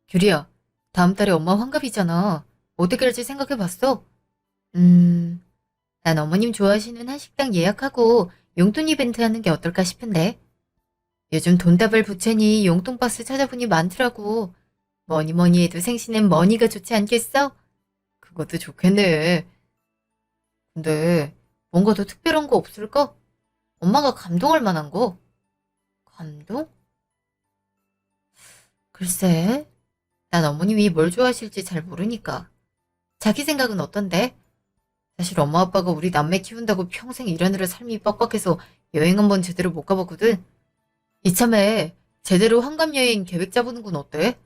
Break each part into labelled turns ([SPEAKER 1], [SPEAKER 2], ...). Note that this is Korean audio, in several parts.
[SPEAKER 1] 규리야, 다음 달에 엄마 환갑이잖아. 어떻게 할지 생각해봤어? 음, 난 어머님 좋아하시는 한식당 예약하고 용돈 이벤트 하는 게 어떨까 싶은데. 요즘 돈다발 부채니 용돈 박스 찾아보니 많더라고. 뭐니 뭐니 해도 생신엔 머니가 좋지 않겠어? 그것도 좋겠네. 근데 뭔가 더 특별한 거 없을까? 엄마가 감동할 만한 거? 감동? 글쎄, 난 어머님이 뭘 좋아하실지 잘 모르니까. 자기 생각은 어떤데? 사실 엄마 아빠가 우리 남매 키운다고 평생 일하느라 삶이 빡빡해서 여행 한번 제대로 못 가봤거든. 이참에 제대로 환갑여행 계획 짜보는 건 어때?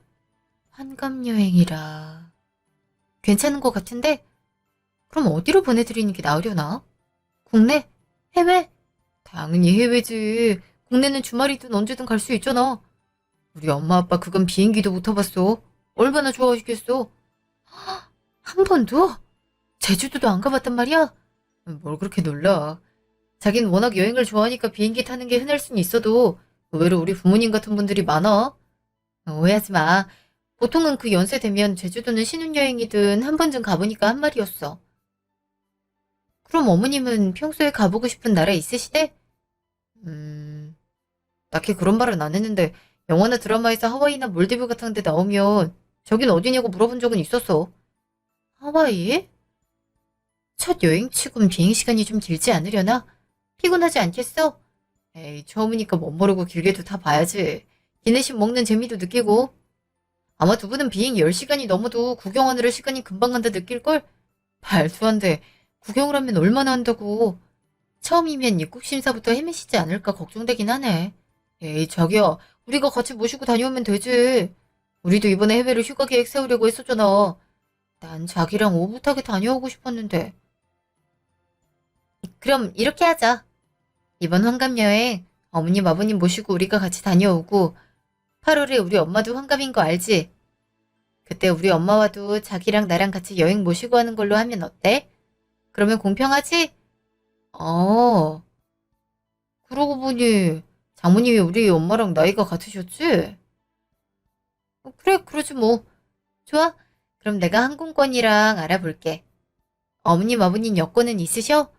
[SPEAKER 1] 환갑여행이라... 괜찮은 것 같은데? 그럼 어디로 보내드리는 게 나으려나? 국내? 해외? 당연히 해외지. 국내는 주말이든 언제든 갈 수 있잖아. 우리 엄마 아빠 그건 비행기도 못 타봤어. 얼마나 좋아하시겠어. 한 번도? 제주도도 안 가봤단 말이야? 뭘 그렇게 놀라. 자긴 워낙 여행을 좋아하니까 비행기 타는 게 흔할 순 있어도 의외로 우리 부모님 같은 분들이 많아. 오해하지 마. 보통은 그 연세 되면 제주도는 신혼여행이든 한 번쯤 가보니까 한 말이었어. 그럼 어머님은 평소에 가보고 싶은 나라 있으시대? 음, 딱히 그런 말은 안 했는데 영화나 드라마에서 하와이나 몰디브 같은 데 나오면 저긴 어디냐고 물어본 적은 있었어. 하와이? 첫 여행치곤 비행시간이 좀 길지 않으려나? 피곤하지 않겠어? 에이, 처음이니까 멋 모르고 길게도 다 봐야지. 기내식 먹는 재미도 느끼고. 아마 두 분은 비행 10시간이 넘어도 구경하느라 시간이 금방 간다 느낄걸? 말도 안 돼. 구경을 하면 얼마나 한다고. 처음이면 입국 심사부터 헤매시지 않을까 걱정되긴 하네. 에이, 자기야. 우리가 같이 모시고 다녀오면 되지. 우리도 이번에 해외로 휴가 계획 세우려고 했었잖아. 난 자기랑 오붓하게 다녀오고 싶었는데. 그럼 이렇게 하자. 이번 환갑여행 어머님 아버님 모시고 우리가 같이 다녀오고 8월에 우리 엄마도 환갑인 거 알지? 그때 우리 엄마와도 자기랑 나랑 같이 여행 모시고 하는 걸로 하면 어때? 그러면 공평하지? 어, 그러고 보니 장모님이 우리 엄마랑 나이가 같으셨지? 그래, 그러지 뭐. 좋아. 그럼 내가 항공권이랑 알아볼게. 어머님 아버님 여권은 있으셔?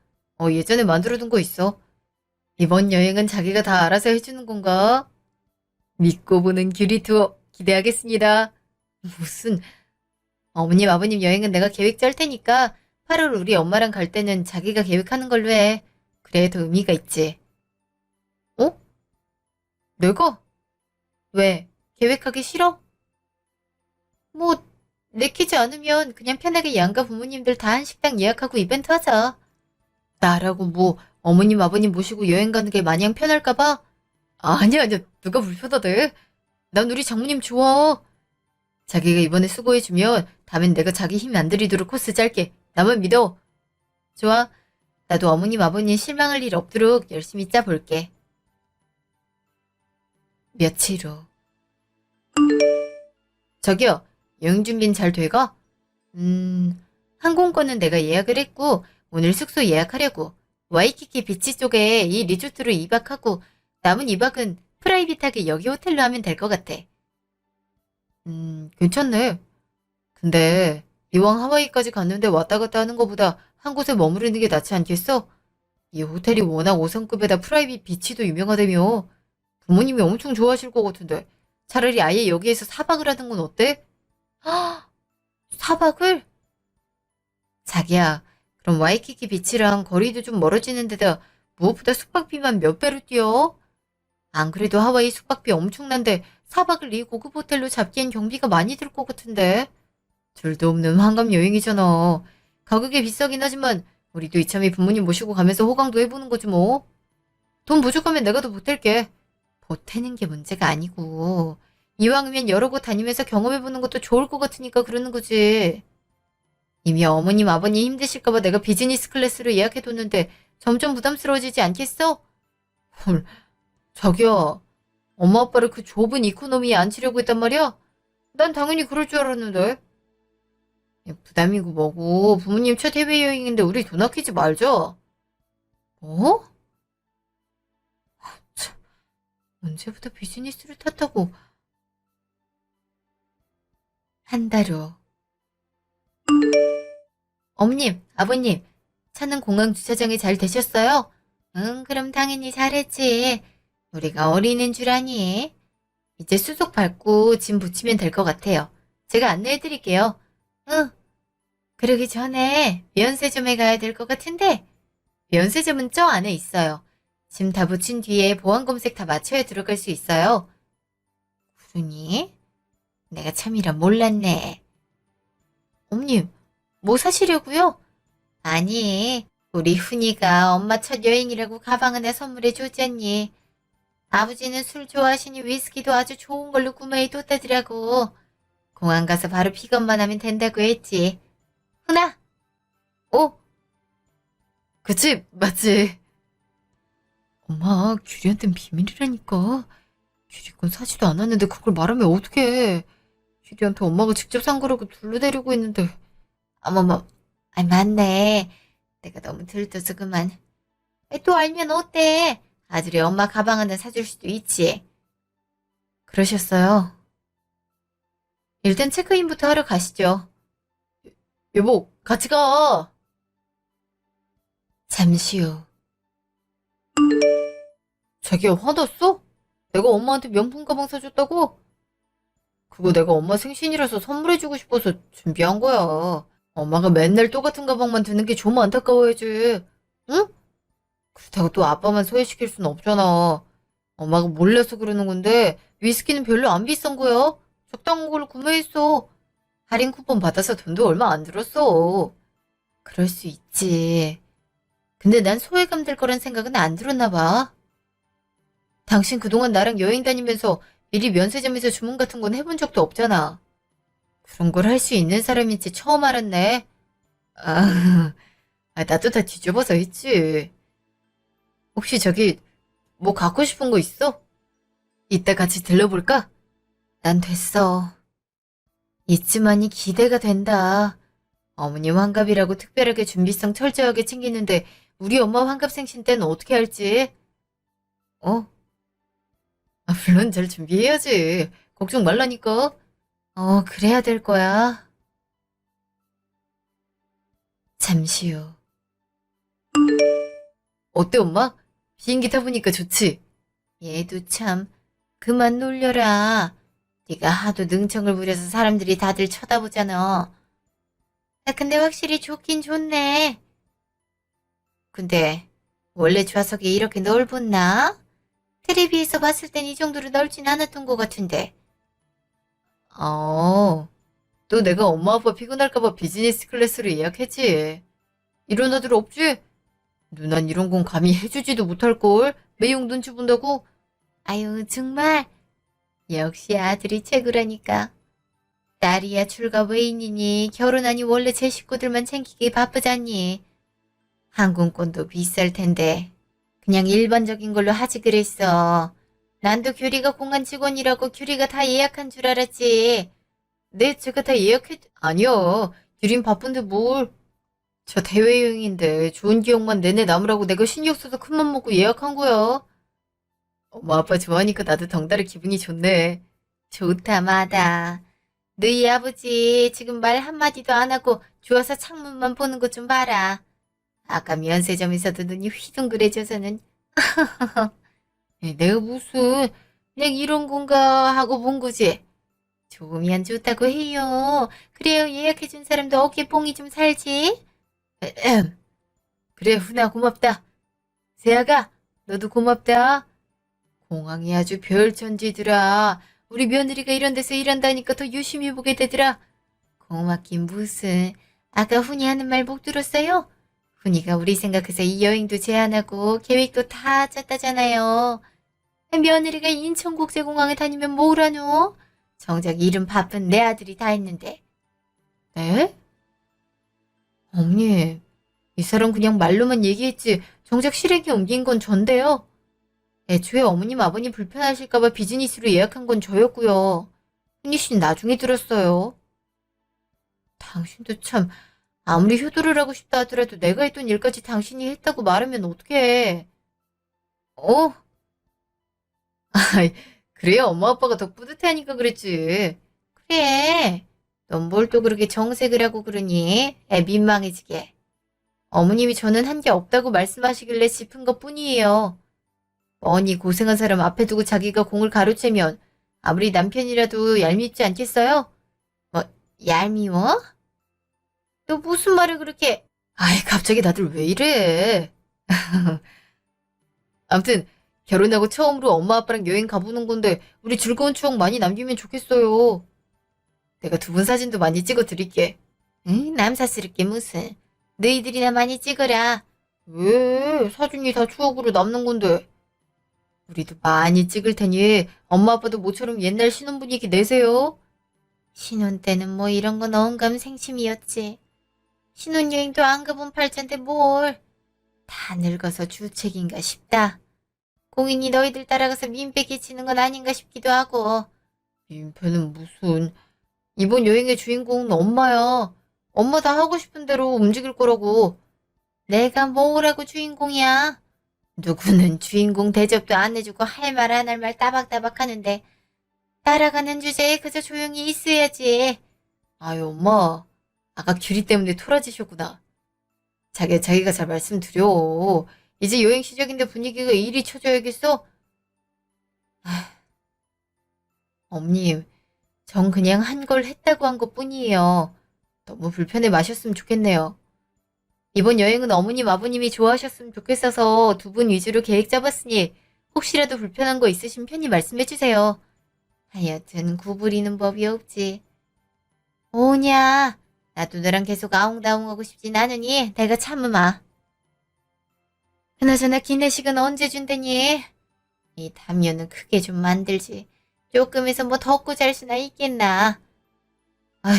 [SPEAKER 1] 예전에 만들어둔 거 있어. 이번 여행은 자기가 다 알아서 해주는 건가? 믿고 보는 규리 투어 기대하겠습니다. 무슨 어머님 아버님 여행은 내가 계획 짤 테니까 8월 우리 엄마랑 갈 때는 자기가 계획하는 걸로 해. 그래야 더 의미가 있지. 어? 내가? 왜? 계획하기 싫어? 뭐 내키지 않으면 그냥 편하게 양가 부모님들 다 한 식당 예약하고 이벤트 하자. 나라고 뭐 어머님 아버님 모시고 여행 가는 게 마냥 편할까 봐? 아니야 아니야 누가 불편하대. 난 우리 장모님 좋아. 자기가 이번에 수고해주면 다음엔 내가 자기 힘 안 들이도록 코스 짤게. 나만 믿어. 좋아. 나도 어머님 아버님 실망할 일 없도록 열심히 짜볼게. 며칠 후. 저기요. 여행 준비는 잘 돼가? 항공권은 내가 예약을 했고 오늘 숙소 예약하려고. 와이키키 비치 쪽에 이 리조트로 2박하고 남은 2박은 프라이빗하게 여기 호텔로 하면 될 것 같아. 괜찮네. 근데 이왕 하와이까지 갔는데 왔다 갔다 하는 것보다 한 곳에 머무르는 게 낫지 않겠어? 이 호텔이 워낙 5성급에다 프라이빗 비치도 유명하다며. 부모님이 엄청 좋아하실 것 같은데 차라리 아예 여기에서 4박을 하는 건 어때? 4박을? 자기야, 그럼 와이키키 비치랑 거리도 좀 멀어지는 데다 무엇보다 숙박비만 몇 배로 뛰어? 안 그래도 하와이 숙박비 엄청난데 4박을 이 고급 호텔로 잡기엔 경비가 많이 들 것 같은데. 둘도 없는 환갑 여행이잖아. 가격이 비싸긴 하지만 우리도 이참에 부모님 모시고 가면서 호강도 해보는 거지 뭐. 돈 부족하면 내가 더 보탤게. 보태는 게 문제가 아니고 이왕이면 여러 곳 다니면서 경험해보는 것도 좋을 것 같으니까 그러는 거지. 이미 어머님 아버님 힘드실까봐 내가 비즈니스 클래스로 예약해뒀는데 점점 부담스러워지지 않겠어? 헐, 자기야. 엄마 아빠를 그 좁은 이코노미에 앉히려고 했단 말이야? 난 당연히 그럴 줄 알았는데. 부담이고 뭐고 부모님 첫 해외여행인데 우리 돈 아끼지 말자. 뭐? 참, 언제부터 비즈니스를 탔다고. 한 달 후. 어머님, 아버님, 차는 공항 주차장에 잘 대셨어요? 응, 그럼 당연히 잘했지. 우리가 어린인 줄 아니? 이제 수속 밟고 짐 붙이면 될 것 같아요. 제가 안내해드릴게요. 응, 그러기 전에 면세점에 가야 될 것 같은데, 면세점은 저 안에 있어요. 짐 다 붙인 뒤에 보안 검색 다 마쳐야 들어갈 수 있어요. 그러니? 내가 참이라 몰랐네. 어머님, 뭐 사시려고요? 아니, 우리 훈이가 엄마 첫 여행이라고 가방 하나 선물해 줬잖니. 아버지는 술 좋아하시니 위스키도 아주 좋은 걸로 구매해 뒀다더라고. 공항 가서 바로 픽업만 하면 된다고 했지. 훈아, 오, 그치, 맞지. 엄마, 규리한텐 비밀이라니까. 규리 건 사지도 않았는데 그걸 말하면 어떡해. 규리한테 엄마가 직접 산 거라고 둘러대려고 했는데. 어머머, 아, 맞네. 내가 너무 들떠서 그만. 또 알면 어때? 아들이 엄마 가방 하나 사줄 수도 있지. 그러셨어요. 일단 체크인부터 하러 가시죠. 여보, 같이 가. 잠시 후. 자기야, 화났어? 내가 엄마한테 명품 가방 사줬다고? 그거 내가 엄마 생신이라서 선물해주고 싶어서 준비한 거야. 엄마가 맨날 똑같은 가방만 드는 게 좀 안타까워야지. 응? 그렇다고 또 아빠만 소외시킬 순 없잖아. 엄마가 몰라서 그러는 건데 위스키는 별로 안 비싼 거야. 적당한 걸로 구매했어. 할인 쿠폰 받아서 돈도 얼마 안 들었어. 그럴 수 있지. 근데 난 소외감 들 거란 생각은 안 들었나 봐. 당신 그동안 나랑 여행 다니면서 미리 면세점에서 주문 같은 건 해본 적도 없잖아. 그런 걸 할 수 있는 사람인지 처음 알았네. 아, 나도 다 뒤집어서 했지. 혹시 저기 뭐 갖고 싶은 거 있어? 이따 같이 들러볼까? 난 됐어. 있지만이 기대가 된다. 어머님 환갑이라고 특별하게 준비성 철저하게 챙기는데 우리 엄마 환갑 생신 때는 어떻게 할지? 어? 물론 잘 준비해야지. 걱정 말라니까. 그래야 될 거야. 잠시 후. 어때 엄마? 비행기 타보니까 좋지? 얘도 참 그만 놀려라. 네가 하도 능청을 부려서 사람들이 다들 쳐다보잖아. 근데 확실히 좋긴 좋네. 근데 원래 좌석이 이렇게 넓었나? 텔레비에서 봤을 땐 이 정도로 넓진 않았던 것 같은데. 또 내가 엄마 아빠 피곤할까봐 비즈니스 클래스로 예약했지. 이런 아들 없지? 누난 이런 건 감히 해주지도 못할걸. 매형 눈치 본다고? 아유, 정말. 역시 아들이 최고라니까. 딸이야 출가 외인이니 결혼하니 원래 제 식구들만 챙기기 바쁘잖니. 항공권도 비쌀 텐데 그냥 일반적인 걸로 하지 그랬어. 난도 규리가 공안 직원이라고 규리가 다 예약한 줄 알았지. 네, 제가 다 아니요. 규린 바쁜데 뭘. 저 대외여행인데 좋은 기억만 내내 남으라고 내가 신경 써서 큰맘 먹고 예약한 거야. 엄마 아빠 좋아하니까 나도 덩달아 기분이 좋네. 좋다 마다. 너희 아버지 지금 말 한마디도 안 하고 좋아서 창문만 보는 것 좀 봐라. 아까 면세점에서도 눈이 휘둥그레져서는 내가 무슨 내가 이런 건가 하고 본 거지. 좋으면 좋다고 해요. 그래요 예약해준 사람도 어깨 뽕이 좀 살지. 그래 훈아 고맙다. 세아가 너도 고맙다. 공항이 아주 별천지더라. 우리 며느리가 이런 데서 일한다니까 더 유심히 보게 되더라. 고맙긴 무슨. 아까 훈이 하는 말 못 들었어요? 훈이가 우리 생각해서 이 여행도 제안하고 계획도 다 짰다잖아요. 며느리가 인천국제공항에 다니면 뭐라노? 정작 일은 바쁜 내 아들이 다 했는데. 네? 어머니, 이 사람 그냥 말로만 얘기했지 정작 실행에 옮긴 건 전데요. 애초에 어머님 아버님 불편하실까봐 비즈니스로 예약한 건 저였고요. 훈이 씨는 나중에 들었어요. 당신도 참 아무리 효도를 하고 싶다 하더라도 내가 했던 일까지 당신이 했다고 말하면 어떡해. 어? 아이, 그래야 엄마 아빠가 더 뿌듯해하니까 그랬지. 그래. 넌 뭘 또 그렇게 정색을 하고 그러니? 애 민망해지게. 어머님이 저는 한 게 없다고 말씀하시길래 짚은 것뿐이에요. 뻔히 고생한 사람 앞에 두고 자기가 공을 가로채면 아무리 남편이라도 얄밉지 않겠어요? 뭐, 얄미워? 너 무슨 말을 그렇게... 아이, 갑자기 다들 왜 이래? 아무튼 결혼하고 처음으로 엄마 아빠랑 여행 가보는 건데 우리 즐거운 추억 많이 남기면 좋겠어요. 내가 두 분 사진도 많이 찍어 드릴게. 응, 남사스럽게 무슨. 너희들이나 많이 찍어라. 왜? 사진이 다 추억으로 남는 건데. 우리도 많이 찍을 테니 엄마 아빠도 모처럼 옛날 신혼 분위기 내세요. 신혼 때는 뭐 이런 건 어감생심이었지. 신혼여행도 안 가본 팔자인데 뭘. 다 늙어서 주책인가 싶다. 공인이 너희들 따라가서 민폐 끼치는 건 아닌가 싶기도 하고. 민폐는 무슨. 이번 여행의 주인공은 엄마야. 엄마 다 하고 싶은 대로 움직일 거라고. 내가 뭐라고 주인공이야? 누구는 주인공 대접도 안 해주고 할 말 안 할 말 따박따박 하는데 따라가는 주제에 그저 조용히 있어야지. 아유 엄마. 아까 규리 때문에 토라지셨구나. 자기가 잘 말씀드려. 이제 여행 시작인데 분위기가 이리 쳐져야겠어? 아, 엄님. 전 그냥 한 걸 했다고 한 것뿐이에요. 너무 불편해 마셨으면 좋겠네요. 이번 여행은 어머님, 아버님이 좋아하셨으면 좋겠어서 두 분 위주로 계획 잡았으니 혹시라도 불편한 거 있으신 편히 말씀해 주세요. 하여튼 구부리는 법이 없지. 오냐, 나도 너랑 계속 아웅다웅하고 싶진 않으니 내가 참으마. 그나저나 기내식은 언제 준대니? 이 담요는 크게 좀 만들지. 조금 해서 뭐 덮고 잘 수나 있겠나. 아휴.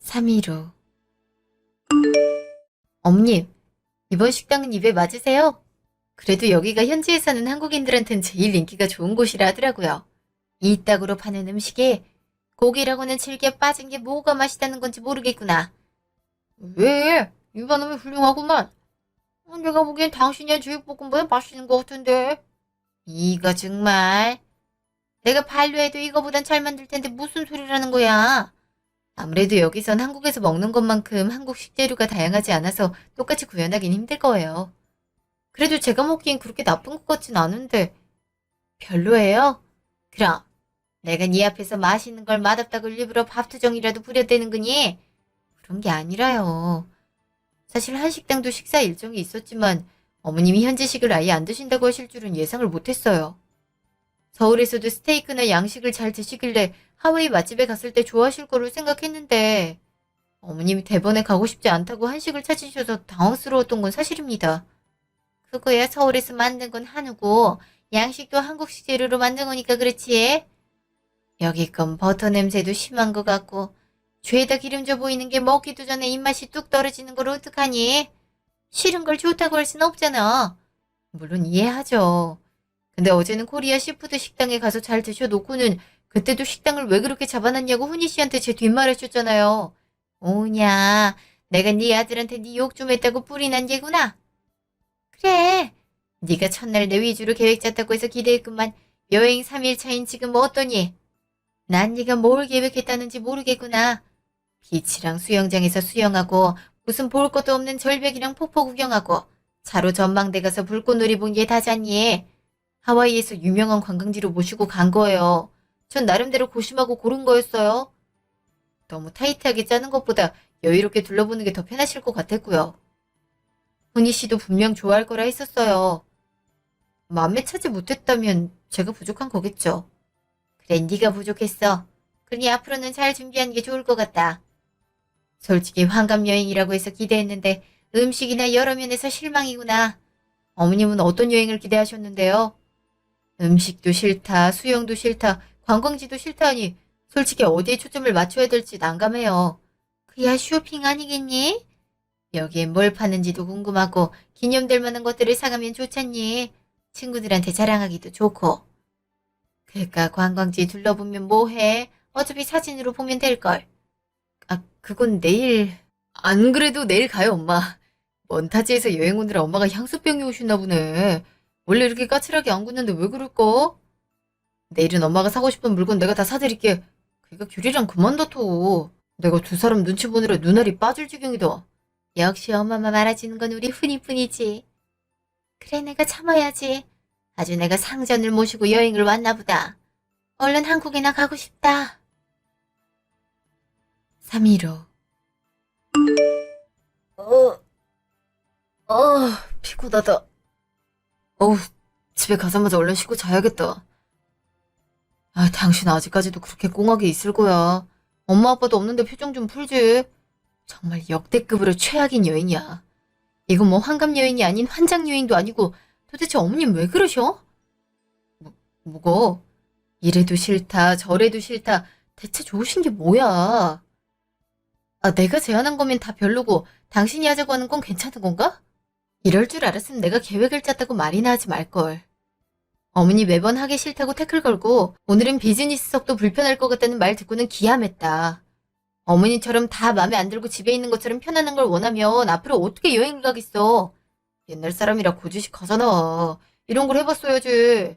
[SPEAKER 1] 3.15 엄님, 이번 식당은 입에 맞으세요? 그래도 여기가 현지에 사는 한국인들한텐 제일 인기가 좋은 곳이라 하더라고요. 이 땅으로 파는 음식에 고기라고는 질게 빠진 게 뭐가 맛있다는 건지 모르겠구나. 왜? 일반하면 훌륭하구만. 내가 보기엔 당신이 한 제육볶음보다 맛있는 것 같은데. 이거 정말. 내가 반려해도 이거보단 잘 만들 텐데 무슨 소리라는 거야. 아무래도 여기선 한국에서 먹는 것만큼 한국 식재료가 다양하지 않아서 똑같이 구현하긴 힘들 거예요. 그래도 제가 먹기엔 그렇게 나쁜 것 같진 않은데. 별로예요? 그럼 내가 네 앞에서 맛있는 걸 맛없다고 일부러 밥투정이라도 부려대는 거니? 그런 게 아니라요. 사실 한식당도 식사 일정이 있었지만 어머님이 현지식을 아예 안 드신다고 하실 줄은 예상을 못했어요. 서울에서도 스테이크나 양식을 잘 드시길래 하와이 맛집에 갔을 때 좋아하실 거로 생각했는데 어머님이 대번에 가고 싶지 않다고 한식을 찾으셔서 당황스러웠던 건 사실입니다. 그거야 서울에서 만든 건 한우고 양식도 한국식 재료로 만든 거니까 그렇지. 여기 건 버터 냄새도 심한 것 같고 죄다 기름져 보이는 게 먹기도 전에 입맛이 뚝 떨어지는 걸 어떡하니? 싫은 걸 좋다고 할 순 없잖아. 물론 이해하죠. 근데 어제는 코리아 시푸드 식당에 가서 잘 드셔놓고는 그때도 식당을 왜 그렇게 잡아놨냐고 훈이 씨한테 제 뒷말을 줬잖아요. 오냐, 내가 네 아들한테 네 욕 좀 했다고 뿔이 난 게구나. 그래, 네가 첫날 내 위주로 계획 짰다고 해서 기대했구만. 여행 3일 차인 지금 뭐 어떠니? 난 네가 뭘 계획했다는지 모르겠구나. 비치랑 수영장에서 수영하고 무슨 볼 것도 없는 절벽이랑 폭포 구경하고 차로 전망대 가서 불꽃놀이 본 게 다잖니. 하와이에서 유명한 관광지로 모시고 간 거예요. 전 나름대로 고심하고 고른 거였어요. 너무 타이트하게 짜는 것보다 여유롭게 둘러보는 게 더 편하실 것 같았고요. 훈이 씨도 분명 좋아할 거라 했었어요. 마음에 차지 못했다면 제가 부족한 거겠죠. 그래, 네가 부족했어. 그러니 앞으로는 잘 준비하는 게 좋을 것 같다. 솔직히 환갑 여행이라고 해서 기대했는데 음식이나 여러 면에서 실망이구나. 어머님은 어떤 여행을 기대하셨는데요? 음식도 싫다, 수영도 싫다, 관광지도 싫다 하니 솔직히 어디에 초점을 맞춰야 될지 난감해요. 그야 쇼핑 아니겠니? 여기에 뭘 파는지도 궁금하고 기념될 만한 것들을 사가면 좋잖니. 친구들한테 자랑하기도 좋고. 그러니까 관광지 둘러보면 뭐해? 어차피 사진으로 보면 될걸. 아, 그건 내일... 안 그래도 내일 가요, 엄마. 먼타지에서 여행 오느라 엄마가 향수병이 오셨나 보네. 원래 이렇게 까칠하게 안 굽는데 왜 그럴까? 내일은 엄마가 사고 싶은 물건 내가 다 사드릴게. 그러니까 규리랑 그만 다퉈. 내가 두 사람 눈치 보느라 눈알이 빠질 지경이다. 역시 엄마만 말아주는 건 우리 훈이뿐이지. 그래, 내가 참아야지. 아주 내가 상전을 모시고 여행을 왔나 보다. 얼른 한국이나 가고 싶다. 3.15 피곤하다. 어우, 집에 가자마자 얼른 씻고 자야겠다. 아, 당신 아직까지도 그렇게 꽁하게 있을 거야. 엄마 아빠도 없는데 표정 좀 풀지. 정말 역대급으로 최악인 여행이야. 이건 뭐 환갑 여행이 아닌 환장 여행도 아니고 도대체 어머님 왜 그러셔? 뭐가? 이래도 싫다, 저래도 싫다. 대체 좋으신 게 뭐야? 아, 내가 제안한 거면 다 별로고 당신이 하자고 하는 건 괜찮은 건가? 이럴 줄 알았으면 내가 계획을 짰다고 말이나 하지 말걸. 어머니 매번 하기 싫다고 태클 걸고 오늘은 비즈니스석도 불편할 것 같다는 말 듣고는 기함했다. 어머니처럼 다 마음에 안 들고 집에 있는 것처럼 편안한 걸 원하면 앞으로 어떻게 여행을 가겠어. 옛날 사람이라 고지식 하잖아. 이런 걸 해봤어야지.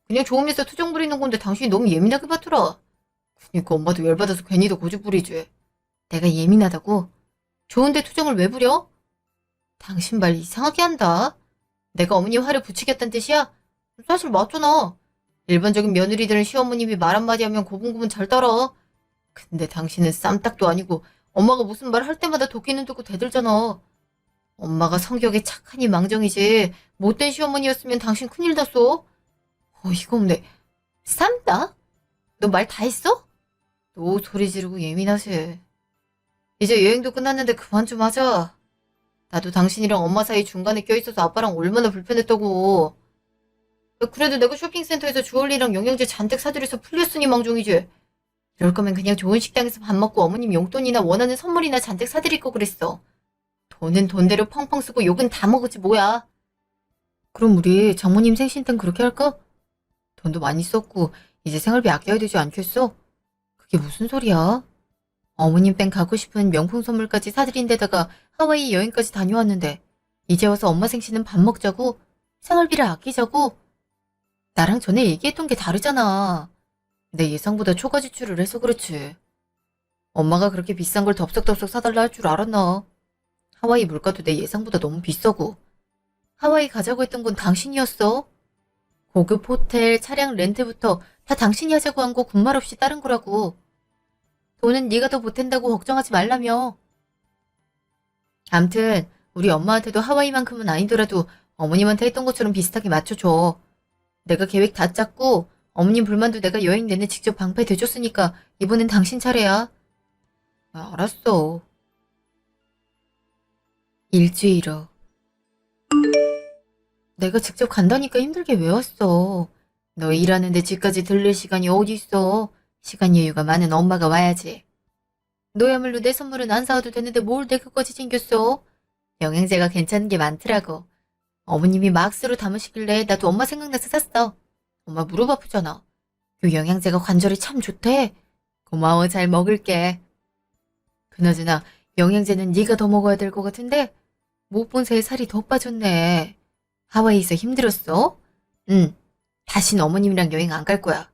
[SPEAKER 1] 그냥 좋으면서 투정 부리는 건데 당신이 너무 예민하게 봤더라. 그니까 엄마도 열받아서 괜히 더 고집 부리지. 내가 예민하다고? 좋은데 투정을 왜 부려? 당신 말 이상하게 한다. 내가 어머니 화를 부추겼단 뜻이야? 사실 맞잖아. 일반적인 며느리들은 시어머님이 말 한마디 하면 고분고분 잘 따라. 근데 당신은 쌈딱도 아니고 엄마가 무슨 말 할 때마다 도끼는 두고 대들잖아. 엄마가 성격이 착하니 망정이지 못된 시어머니였으면 당신 큰일 났어. 이거 없네. 쌈딱? 너 말 다 했어? 또 소리 지르고 예민하세. 이제 여행도 끝났는데 그만 좀 하자. 나도 당신이랑 엄마 사이 중간에 껴있어서 아빠랑 얼마나 불편했다고. 그래도 내가 쇼핑센터에서 주얼리랑 영양제 잔뜩 사드려서 풀렸으니 망정이지. 이럴 거면 그냥 좋은 식당에서 밥 먹고 어머님 용돈이나 원하는 선물이나 잔뜩 사드릴 거 그랬어. 돈은 돈대로 펑펑 쓰고 욕은 다 먹었지 뭐야. 그럼 우리 장모님 생신 땐 그렇게 할까? 돈도 많이 썼고 이제 생활비 아껴야 되지 않겠어? 그게 무슨 소리야? 어머님 뺑 가고 싶은 명품 선물까지 사드린 데다가 하와이 여행까지 다녀왔는데 이제 와서 엄마 생신은 밥 먹자고? 생활비를 아끼자고? 나랑 전에 얘기했던 게 다르잖아. 내 예상보다 초과 지출을 해서 그렇지. 엄마가 그렇게 비싼 걸 덥석덥석 사달라 할 줄 알았나? 하와이 물가도 내 예상보다 너무 비싸고. 하와이 가자고 했던 건 당신이었어. 고급 호텔, 차량 렌트부터 다 당신이 하자고 한 거 군말 없이 따른 거라고. 돈은 네가 더 보탠다고 걱정하지 말라며. 암튼 우리 엄마한테도 하와이만큼은 아니더라도 어머님한테 했던 것처럼 비슷하게 맞춰줘. 내가 계획 다 짰고 어머님 불만도 내가 여행 내내 직접 방패 대줬으니까 이번엔 당신 차례야. 알았어. 일주일 후. 내가 직접 간다니까 힘들게 왜 왔어. 너 일하는데 집까지 들릴 시간이 어디 있어. 시간 여유가 많은 엄마가 와야지. 너야말로 내 선물은 안 사와도 되는데 뭘 내 그까지 챙겼어. 영양제가 괜찮은 게 많더라고. 어머님이 막스로 담으시길래 나도 엄마 생각나서 샀어. 엄마 무릎 아프잖아. 요 영양제가 관절에 참 좋대. 고마워, 잘 먹을게. 그나저나 영양제는 네가 더 먹어야 될 것 같은데 못 본 새에 살이 더 빠졌네. 하와이에서 힘들었어? 응. 다신 어머님이랑 여행 안 갈 거야.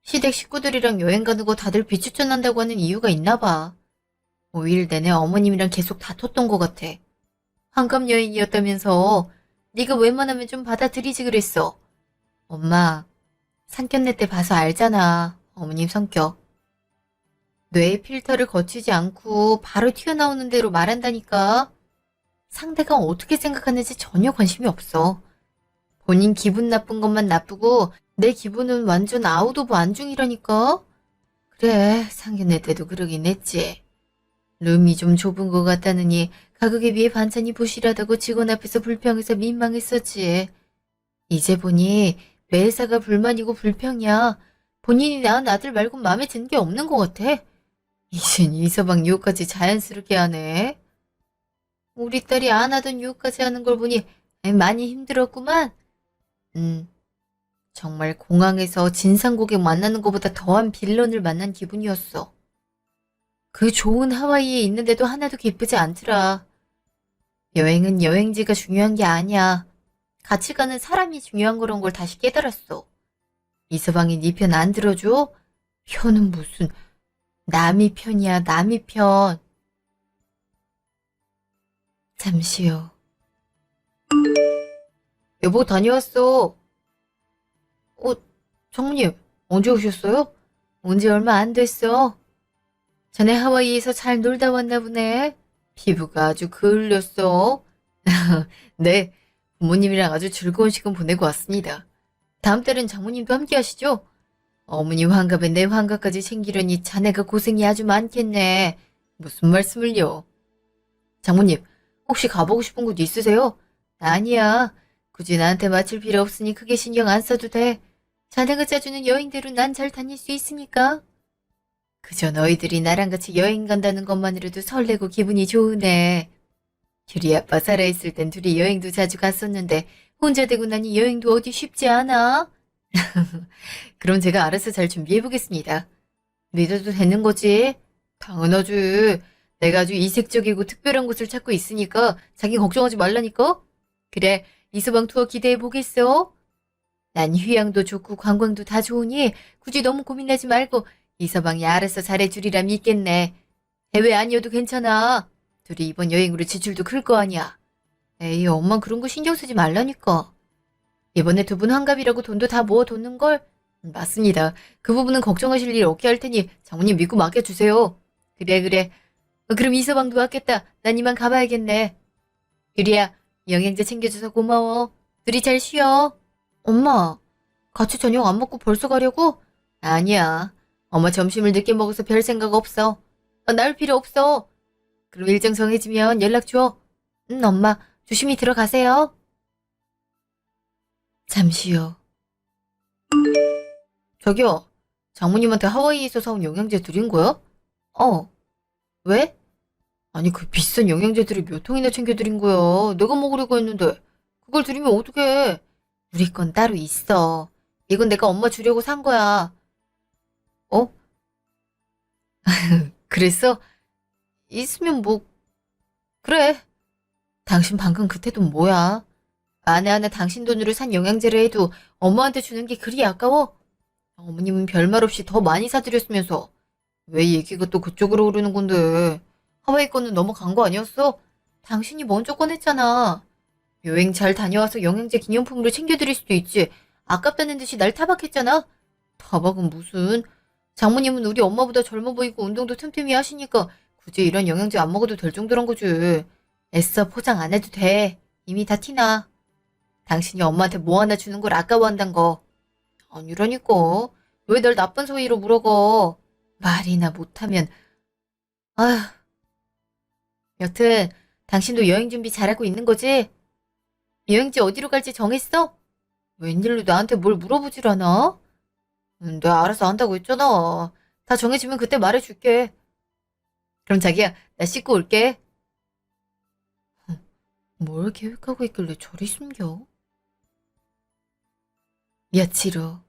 [SPEAKER 1] 시댁 식구들이랑 여행 가는 거 다들 비추천한다고 하는 이유가 있나 봐. 5일 내내 어머님이랑 계속 다퉜던 것 같아. 환갑 여행이었다면서 네가 웬만하면 좀 받아들이지 그랬어. 엄마, 상견례 때 봐서 알잖아. 어머님 성격. 뇌의 필터를 거치지 않고 바로 튀어나오는 대로 말한다니까. 상대가 어떻게 생각하는지 전혀 관심이 없어. 본인 기분 나쁜 것만 나쁘고 내 기분은 완전 아웃 오브 안중이라니까. 그래, 상견례 때도 그러긴 했지. 룸이 좀 좁은 것 같다느니 가격에 비해 반찬이 부실하다고 직원 앞에서 불평해서 민망했었지. 이제 보니 매사가 불만이고 불평이야. 본인이 낳은 아들 말고 마음에 드는 게 없는 것 같아. 이젠 이서방 유혹까지 자연스럽게 하네. 우리 딸이 안 하던 유혹까지 하는 걸 보니 많이 힘들었구만. 정말 공항에서 진상 고객 만나는 것보다 더한 빌런을 만난 기분이었어. 그 좋은 하와이에 있는데도 하나도 기쁘지 않더라. 여행은 여행지가 중요한 게 아니야. 같이 가는 사람이 중요한 거란 걸 다시 깨달았어. 이서방이 네 편 안 들어줘? 편은 무슨 남이 편이야, 남이 편. 잠시요. 여보 다녀왔어. 어, 장모님 언제 오셨어요? 온 지 얼마 안 됐어. 전에 하와이에서 잘 놀다 왔나 보네. 피부가 아주 그을렸어. 네, 부모님이랑 아주 즐거운 시간 보내고 왔습니다. 다음 달엔 장모님도 함께 하시죠? 어머니 환갑에 내 환갑까지 챙기려니 자네가 고생이 아주 많겠네. 무슨 말씀을요? 장모님, 혹시 가보고 싶은 곳 있으세요? 아니야. 굳이 나한테 맞출 필요 없으니 크게 신경 안 써도 돼. 자네가 짜주는 여행대로 난 잘 다닐 수 있으니까. 그저 너희들이 나랑 같이 여행 간다는 것만으로도 설레고 기분이 좋으네. 규리 아빠 살아있을 땐 둘이 여행도 자주 갔었는데 혼자 되고 나니 여행도 어디 쉽지 않아? 그럼 제가 알아서 잘 준비해보겠습니다. 믿어도 되는 거지? 당연하지. 내가 아주 이색적이고 특별한 곳을 찾고 있으니까 자기 걱정하지 말라니까? 그래, 이서방 투어 기대해보겠어. 난 휴양도 좋고 관광도 다 좋으니 굳이 너무 고민하지 말고 이서방이 알아서 잘해주리라 믿겠네. 해외 아니어도 괜찮아. 둘이 이번 여행으로 지출도 클 거 아니야. 에이, 엄마 그런 거 신경 쓰지 말라니까. 이번에 두 분 환갑이라고 돈도 다 모아뒀는걸? 맞습니다. 그 부분은 걱정하실 일 없게 할 테니 장모님 믿고 맡겨주세요. 그래, 그래. 그럼 이서방도 왔겠다. 난 이만 가봐야겠네. 유리야, 영양제 챙겨줘서 고마워. 둘이 잘 쉬어. 엄마, 같이 저녁 안 먹고 벌써 가려고? 아니야. 엄마 점심을 늦게 먹어서 별 생각 없어. 나올 필요 없어. 그럼 일정 정해지면 연락 줘. 응, 엄마. 조심히 들어가세요. 잠시요. 저기요. 장모님한테 하와이에서 사온 영양제 드린 거야? 왜? 아니 그 비싼 영양제들을 몇 통이나 챙겨드린 거야. 내가 먹으려고 했는데. 그걸 드리면 어떡해. 우리 건 따로 있어. 이건 내가 엄마 주려고 산 거야. 어? 그랬어? 있으면 뭐. 그래. 당신 방금 그 태도는 뭐야? 만에 하나 당신 돈으로 산 영양제를 해도 엄마한테 주는 게 그리 아까워? 어머님은 별말 없이 더 많이 사드렸으면서. 왜 얘기가 또 그쪽으로 오르는 건데. 하와이 거는 넘어간 거 아니었어? 당신이 먼저 꺼냈잖아. 여행 잘 다녀와서 영양제 기념품으로 챙겨드릴 수도 있지. 아깝다는 듯이 날 타박했잖아. 타박은 무슨. 장모님은 우리 엄마보다 젊어 보이고 운동도 틈틈이 하시니까 굳이 이런 영양제 안 먹어도 될 정도란 거지. 애써 포장 안 해도 돼. 이미 다 티나. 당신이 엄마한테 뭐 하나 주는 걸 아까워한단 거. 아니라니까. 왜 널 나쁜 소리로 물어가. 말이나 못하면. 아휴. 여튼 당신도 여행 준비 잘하고 있는 거지? 여행지 어디로 갈지 정했어? 웬일로 나한테 뭘 물어보질 않아? 내가 알아서 한다고 했잖아. 다 정해지면 그때 말해줄게. 그럼 자기야, 나 씻고 올게. 뭘 계획하고 있길래 저리 숨겨? 며칠 후.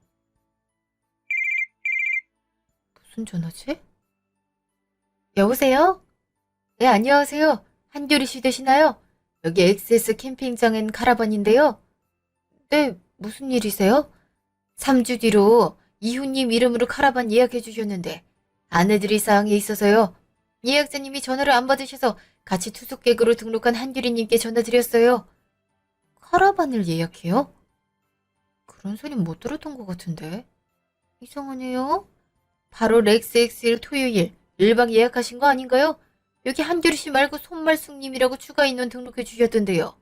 [SPEAKER 1] 무슨 전화지? 여보세요? 네, 안녕하세요. 한교리 씨 되시나요? 여기 엑세스 캠핑장엔 카라반인데요. 네, 무슨 일이세요? 3주 뒤로 이ሁ님 이름으로 카라반 예약해 주셨는데 안내드릴 사항이 있어서요. 예약자님이 전화를 안 받으셔서 같이 투숙객으로 등록한 한규리님께 전화드렸어요. 카라반을 예약해요? 그런 소린 못 들었던 것 같은데. 이상하네요. 바로 렉스 엑스일 토요일 1박 예약하신 거 아닌가요? 여기 한규리 씨 말고 손말숙님이라고 추가 인원 등록해 주셨던데요.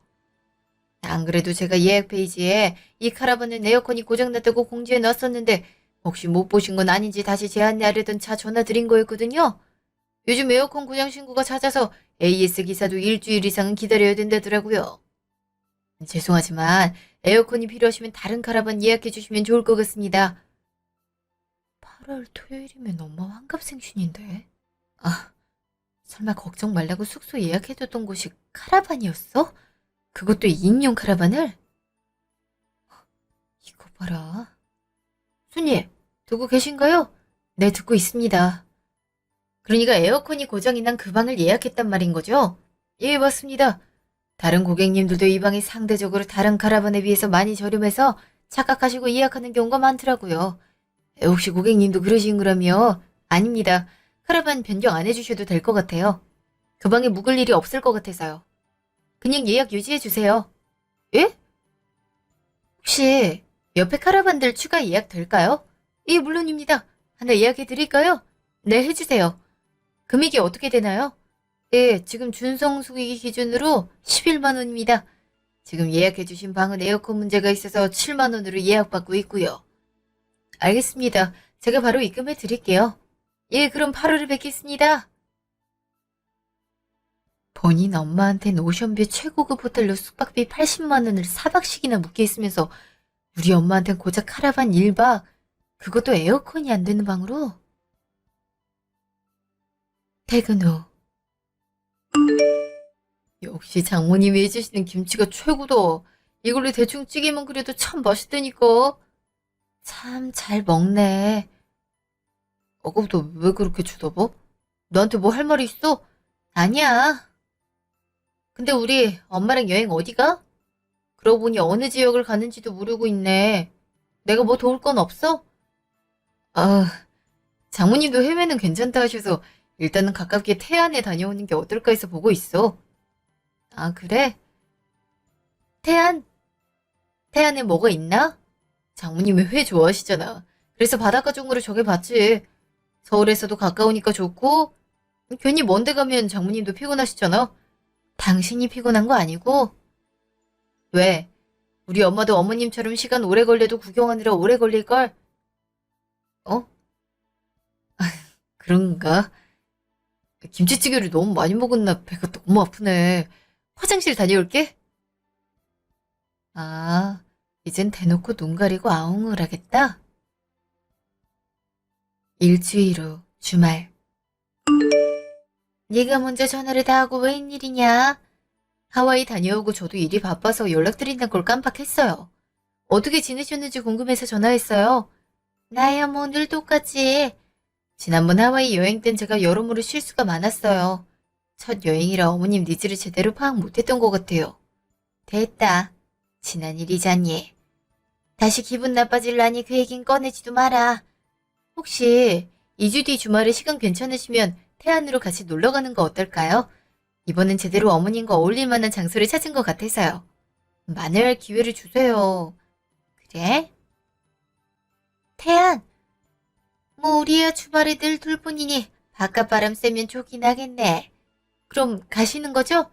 [SPEAKER 1] 안 그래도 제가 예약 페이지에 이 카라반은 에어컨이 고장났다고 공지해 놨었는데 혹시 못 보신 건 아닌지 다시 재안내하려던 차 전화 드린 거였거든요. 요즘 에어컨 고장 신고가 잦아서 AS 기사도 일주일 이상은 기다려야 된다더라고요. 죄송하지만 에어컨이 필요하시면 다른 카라반 예약해 주시면 좋을 것 같습니다. 8월 토요일이면 엄마 환갑생신인데. 아, 설마 걱정 말라고 숙소 예약해뒀던 곳이 카라반이었어? 그것도 2인용 카라반을? 이거 봐라. 손님, 듣고 계신가요? 네, 듣고 있습니다. 그러니까 에어컨이 고장이 난 그 방을 예약했단 말인 거죠? 예, 맞습니다. 다른 고객님들도 이 방이 상대적으로 다른 카라반에 비해서 많이 저렴해서 착각하시고 예약하는 경우가 많더라고요. 혹시 고객님도 그러신 거라며? 아닙니다. 카라반 변경 안 해주셔도 될 것 같아요. 그 방에 묵을 일이 없을 것 같아서요. 그냥 예약 유지해주세요. 예? 혹시 옆에 카라반들 추가 예약 될까요? 예, 물론입니다. 하나 예약해드릴까요? 네, 해주세요. 금액이 어떻게 되나요? 예, 지금 준성수기 기준으로 11만 원입니다. 지금 예약해주신 방은 에어컨 문제가 있어서 7만 원으로 예약받고 있고요. 알겠습니다. 제가 바로 입금해 드릴게요. 예, 그럼 8월에 뵙겠습니다. 본인 엄마한텐 오션뷰 최고급 호텔로 숙박비 80만 원을 4박씩이나 묵게 있으면서 우리 엄마한텐 고작 카라반 1박, 그것도 에어컨이 안 되는 방으로? 퇴근 후. 역시 장모님이 해주시는 김치가 최고다. 이걸로 대충 찌개만 끓여도 참 맛있다니까. 참 잘 먹네. 아까부터 왜 그렇게 쳐다봐? 너한테 뭐 할 말이 있어? 아니야. 근데 우리 엄마랑 여행 어디 가? 그러고 보니 어느 지역을 가는지도 모르고 있네. 내가 뭐 도울 건 없어? 아, 장모님도 해외는 괜찮다 하셔서 일단은 가깝게 태안에 다녀오는 게 어떨까 해서 보고 있어. 아, 그래? 태안? 태안에 뭐가 있나? 장모님이 회 좋아하시잖아. 그래서 바닷가 쪽으로 정해봤지. 서울에서도 가까우니까 좋고, 괜히 먼데 가면 장모님도 피곤하시잖아. 당신이 피곤한 거 아니고? 왜? 우리 엄마도 어머님처럼 시간 오래 걸려도 구경하느라 오래 걸릴걸? 어? 그런가? 김치찌개를 너무 많이 먹었나 배가 너무 아프네. 화장실 다녀올게. 아, 이젠 대놓고 눈 가리고 아웅을 하겠다? 일주일 후 주말. 네가 먼저 전화를 다 하고 웬일이냐? 하와이 다녀오고 저도 일이 바빠서 연락드린다는 걸 깜빡했어요. 어떻게 지내셨는지 궁금해서 전화했어요. 나야 뭐 늘 똑같지. 지난번 하와이 여행 땐 제가 여러모로 실수가 많았어요. 첫 여행이라 어머님 니즈를 제대로 파악 못했던 것 같아요. 됐다. 지난 일이잖니. 다시 기분 나빠질라니 그 얘긴 꺼내지도 마라. 혹시 2주 뒤 주말에 시간 괜찮으시면 태안으로 같이 놀러가는 거 어떨까요? 이번엔 제대로 어머님과 어울릴 만한 장소를 찾은 것 같아서요. 만회할 기회를 주세요. 그래? 태안, 뭐 우리야 주말에 늘 둘뿐이니 바깥바람 쐬면 좋긴 하겠네. 그럼 가시는 거죠?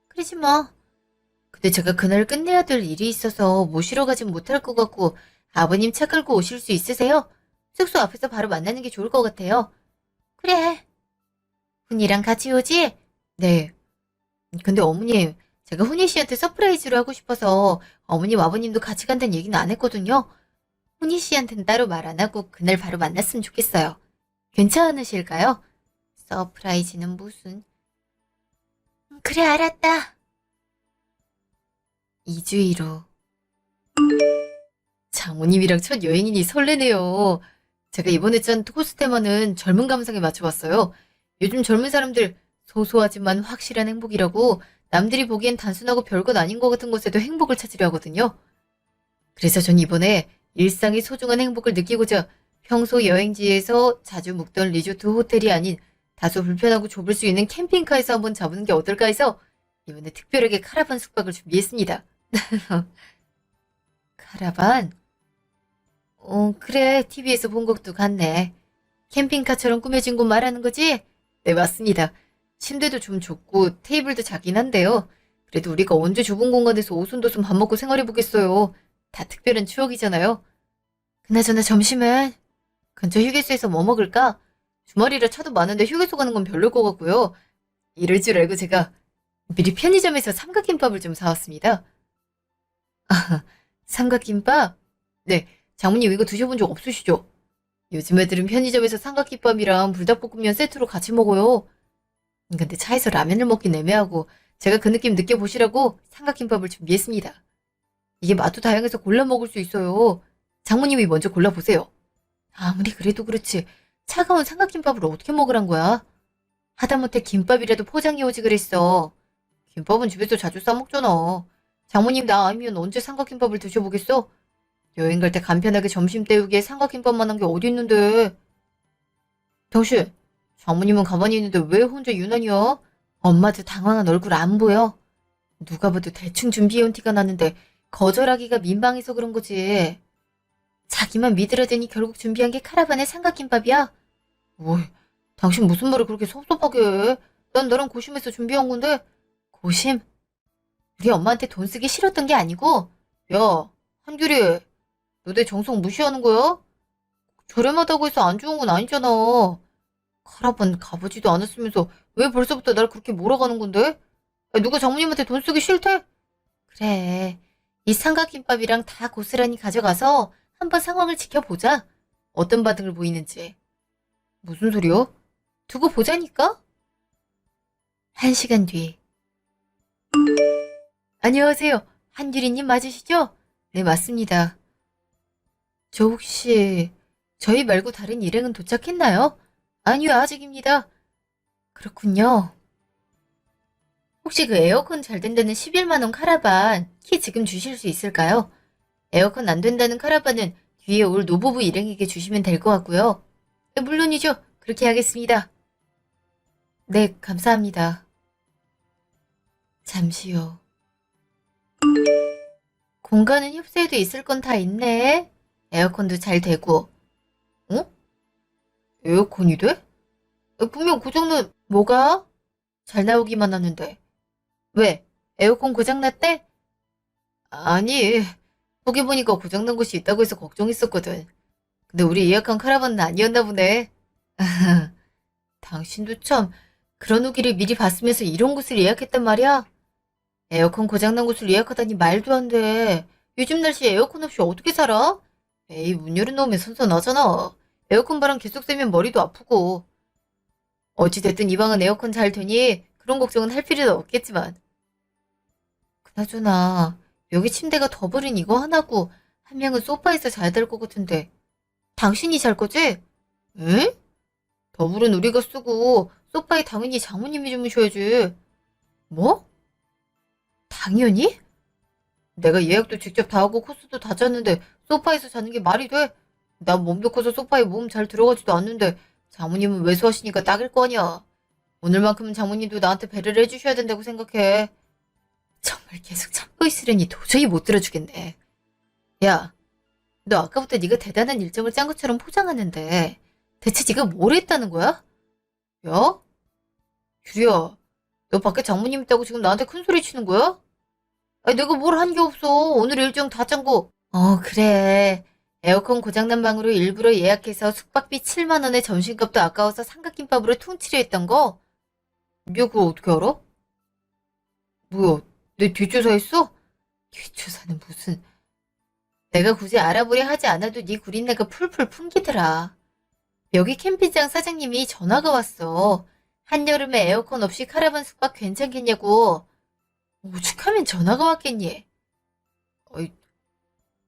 [SPEAKER 1] 그러지 뭐. 근데 제가 그날 끝내야 될 일이 있어서 모시러 가진 못할 것 같고 아버님 차 끌고 오실 수 있으세요? 숙소 앞에서 바로 만나는 게 좋을 것 같아요. 그래. 훈이랑 같이 오지? 네. 근데 어머님, 제가 훈이 씨한테 서프라이즈로 하고 싶어서 어머님, 아버님도 같이 간다는 얘기는 안 했거든요. 훈이 씨한테는 따로 말 안 하고 그날 바로 만났으면 좋겠어요. 괜찮으실까요? 서프라이즈는 무슨. 그래, 알았다. 2주일 후. 장모님이랑 첫 여행이니 설레네요. 제가 이번에 짠 코스 테마는 젊은 감성에 맞춰봤어요. 요즘 젊은 사람들 소소하지만 확실한 행복이라고 남들이 보기엔 단순하고 별것 아닌 것 같은 곳에도 행복을 찾으려 하거든요. 그래서 전 이번에 일상의 소중한 행복을 느끼고자 평소 여행지에서 자주 묵던 리조트 호텔이 아닌 다소 불편하고 좁을 수 있는 캠핑카에서 한번 잡는 게 어떨까 해서 이번에 특별하게 카라반 숙박을 준비했습니다. 카라반? 그래. TV에서 본 것도 같네. 캠핑카처럼 꾸며진 곳 말하는 거지? 네, 맞습니다. 침대도 좀 좁고 테이블도 작긴 한데요. 그래도 우리가 언제 좁은 공간에서 오순도순 밥 먹고 생활해보겠어요. 다 특별한 추억이잖아요. 그나저나 점심은 근처 휴게소에서 뭐 먹을까? 주말이라 차도 많은데 휴게소 가는 건 별로일 것 같고요. 이럴 줄 알고 제가 미리 편의점에서 삼각김밥을 좀 사왔습니다. 삼각김밥? 네, 장모님 이거 드셔본 적 없으시죠? 요즘 애들은 편의점에서 삼각김밥이랑 불닭볶음면 세트로 같이 먹어요. 근데 차에서 라면을 먹긴 애매하고 제가 그 느낌 느껴보시라고 삼각김밥을 준비했습니다. 이게 맛도 다양해서 골라 먹을 수 있어요. 장모님이 먼저 골라보세요. 아무리 그래도 그렇지 차가운 삼각김밥을 어떻게 먹으란 거야? 하다못해 김밥이라도 포장해오지 그랬어. 김밥은 집에서 자주 싸먹잖아. 장모님 나 아니면 언제 삼각김밥을 드셔보겠어? 여행 갈 때 간편하게 점심 때우기에 삼각김밥만 한 게 어디 있는데. 당신, 장모님은 가만히 있는데 왜 혼자 유난이야? 엄마도 당황한 얼굴 안 보여? 누가 봐도 대충 준비해온 티가 나는데 거절하기가 민망해서 그런 거지. 자기만 믿으려더니 결국 준비한 게 카라반의 삼각김밥이야? 어이, 당신 무슨 말을 그렇게 섭섭하게 해? 난 나랑 고심해서 준비한 건데. 고심? 우리 엄마한테 돈 쓰기 싫었던 게 아니고. 야, 한규리, 너 내 정성 무시하는 거야? 저렴하다고 해서 안 좋은 건 아니잖아. 카라반 가보지도 않았으면서 왜 벌써부터 날 그렇게 몰아가는 건데? 야, 누가 장모님한테 돈 쓰기 싫대? 그래. 이 삼각김밥이랑 다 고스란히 가져가서 한번 상황을 지켜보자. 어떤 반응을 보이는지. 무슨 소리야? 두고 보자니까? 1시간 뒤. 안녕하세요. 한규리님 맞으시죠? 네, 맞습니다. 저 혹시 저희 말고 다른 일행은 도착했나요? 아니요, 아직입니다. 그렇군요. 혹시 그 에어컨 잘 된다는 11만 원 카라반 키 지금 주실 수 있을까요? 에어컨 안 된다는 카라반은 뒤에 올 노부부 일행에게 주시면 될 것 같고요. 네, 물론이죠. 그렇게 하겠습니다. 네, 감사합니다. 잠시요. 공간은 협소해도 있을 건 다 있네. 에어컨도 잘 되고. 어? 에어컨이 돼? 분명 고장난 뭐가? 잘 나오기만 하는데. 왜? 에어컨 고장났대? 아니, 보기 보니까 고장난 곳이 있다고 해서 걱정했었거든. 근데 우리 예약한 카라반은 아니었나 보네. 당신도 참 그런 후기를 미리 봤으면서 이런 곳을 예약했단 말이야? 에어컨 고장난 곳을 예약하다니 말도 안 돼. 요즘 날씨에 에어컨 없이 어떻게 살아? 에이, 문 열어놓으면 선선하잖아. 에어컨 바람 계속 쐬면 머리도 아프고. 어찌됐든 이 방은 에어컨 잘 되니 그런 걱정은 할 필요도 없겠지만. 그나저나 여기 침대가 더블인 이거 하나고 한 명은 소파에서 자야 될 것 같은데 당신이 잘 거지? 응? 더블은 우리가 쓰고 소파에 당연히 장모님이 주무셔야지. 뭐? 당연히? 내가 예약도 직접 다 하고 코스도 다 짰는데 소파에서 자는 게 말이 돼? 난 몸도 커서 소파에 몸 잘 들어가지도 않는데 장모님은 외수하시니까 딱일 거 아니야. 오늘만큼은 장모님도 나한테 배려를 해주셔야 된다고 생각해. 정말 계속 참고 있으려니 도저히 못 들어주겠네. 야, 너 아까부터 네가 대단한 일정을 짠 것처럼 포장하는데 대체 네가 뭘 했다는 거야? 야? 규리야, 너 밖에 장모님 있다고 지금 나한테 큰 소리 치는 거야? 아니, 내가 뭘 한 게 없어. 오늘 일정 다 짠 거. 그래. 에어컨 고장난 방으로 일부러 예약해서 숙박비 7만 원에 점심값도 아까워서 삼각김밥으로 퉁치려 했던 거? 네가 그걸 어떻게 알아? 뭐야, 내 뒷조사했어? 뒷조사는 무슨... 내가 굳이 알아보려 하지 않아도 네 구린내가 풀풀 풍기더라. 여기 캠핑장 사장님이 전화가 왔어. 한여름에 에어컨 없이 카라반 숙박 괜찮겠냐고. 오죽하면 전화가 왔겠니? 어이,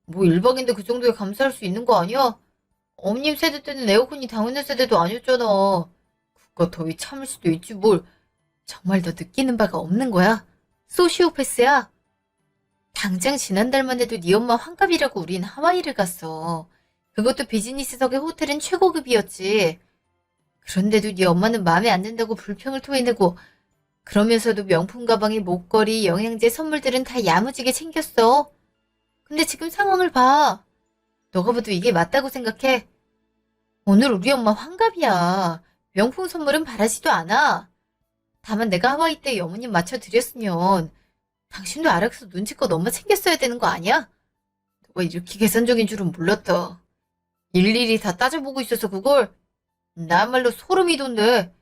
[SPEAKER 1] 뭐 1박인데 그 정도에 감수할 수 있는 거 아니야? 엄님 세대 때는 에어컨이 당연한 세대도 아니었잖아. 그깟 더위 참을 수도 있지 뭘. 정말 너 느끼는 바가 없는 거야? 소시오패스야? 당장 지난달만 해도 네 엄마 환갑이라고 우린 하와이를 갔어. 그것도 비즈니스석의 호텔은 최고급이었지. 그런데도 네 엄마는 마음에 안 든다고 불평을 토해내고 그러면서도 명품 가방에 목걸이, 영양제, 선물들은 다 야무지게 챙겼어. 근데 지금 상황을 봐. 너가 봐도 이게 맞다고 생각해? 오늘 우리 엄마 환갑이야. 명품 선물은 바라지도 않아. 다만 내가 하와이 때 어머님 맞춰드렸으면 당신도 알아서 눈치껏 엄마 챙겼어야 되는 거 아니야? 너가 이렇게 계산적인 줄은 몰랐다. 일일이 다 따져보고 있어서 그걸 나야말로 소름이던데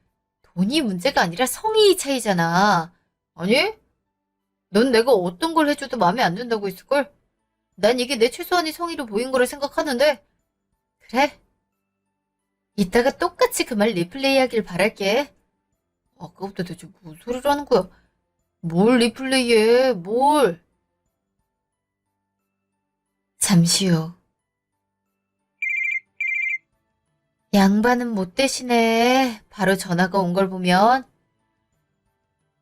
[SPEAKER 1] 돈이 문제가 아니라 성의 차이잖아. 아니? 넌 내가 어떤 걸 해줘도 마음에 안 든다고 했을걸? 난 이게 내 최소한의 성의로 보인 거라 생각하는데 그래? 이따가 똑같이 그 말 리플레이 하길 바랄게. 아까부터 대체 무슨 소리를 하는 거야? 뭘 리플레이해? 뭘? 잠시 후. 양반은 못 되시네. 바로 전화가 온 걸 보면.